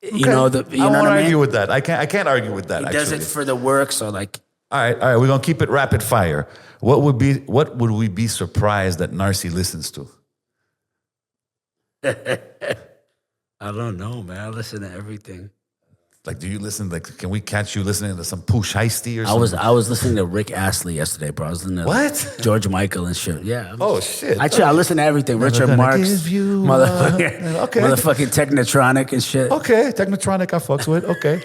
Okay. I won't argue with that. I can't argue with that. He does it for the work. So like, all right. We're gonna keep it rapid fire. What would we be surprised that Narcy listens to? I don't know, man. I listen to everything. Like, do you listen? Like, can we catch you listening to some Pooh Shiesty or something? I was listening to Rick Astley yesterday, bro. I was listening to What? George Michael and shit. Yeah. Oh shit! I listen to everything. Richard Marx, motherfucking Technotronic and shit. Okay, Technotronic I fucks with. Okay.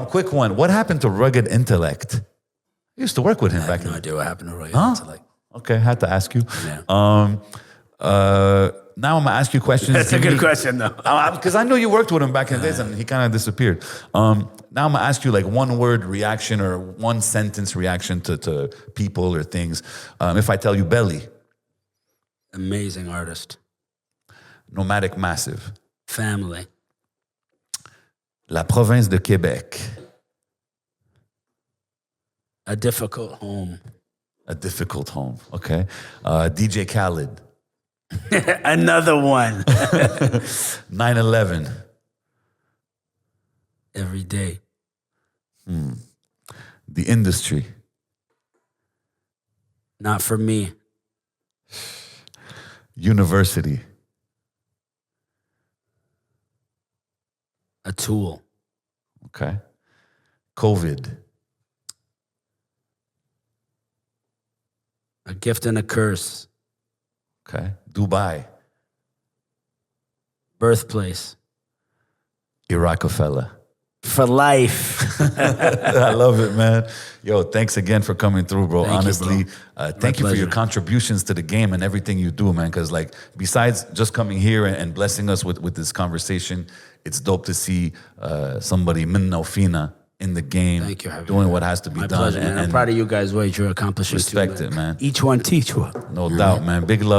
Quick one. What happened to Rugged Intellect? I used to work with him back in No the idea what happened to Rugged Intellect. Okay, had to ask you. Yeah. Now I'm gonna ask you questions. That's a good question, though. Because I know you worked with him back in the days, and he kind of disappeared. Now I'm gonna ask you like one word reaction or one sentence reaction to people or things. If I tell you Belly, Amazing artist. Nomadic Massive, Family. La province de Québec, A difficult home. a difficult home. Okay, DJ Khaled, Another one. 9/11, Every day. the industry, Not for me. university, A tool. okay, COVID, A gift and a curse. okay, Dubai, Birthplace. Rockefeller. For life. I love it, man. Yo, thanks again for coming through, bro. Thank you, Honestly, bro. thank you for your pleasure. contributions to the game and everything you do, man. Because like, besides just coming here and blessing us with this conversation, it's dope to see somebody minna fina in the game, Thank you, Javier. doing what has to be My done. pleasure, man. I'm proud of you guys, what you're accomplishing. Respect too, it, man. Each one teach one. No doubt, man. Big love.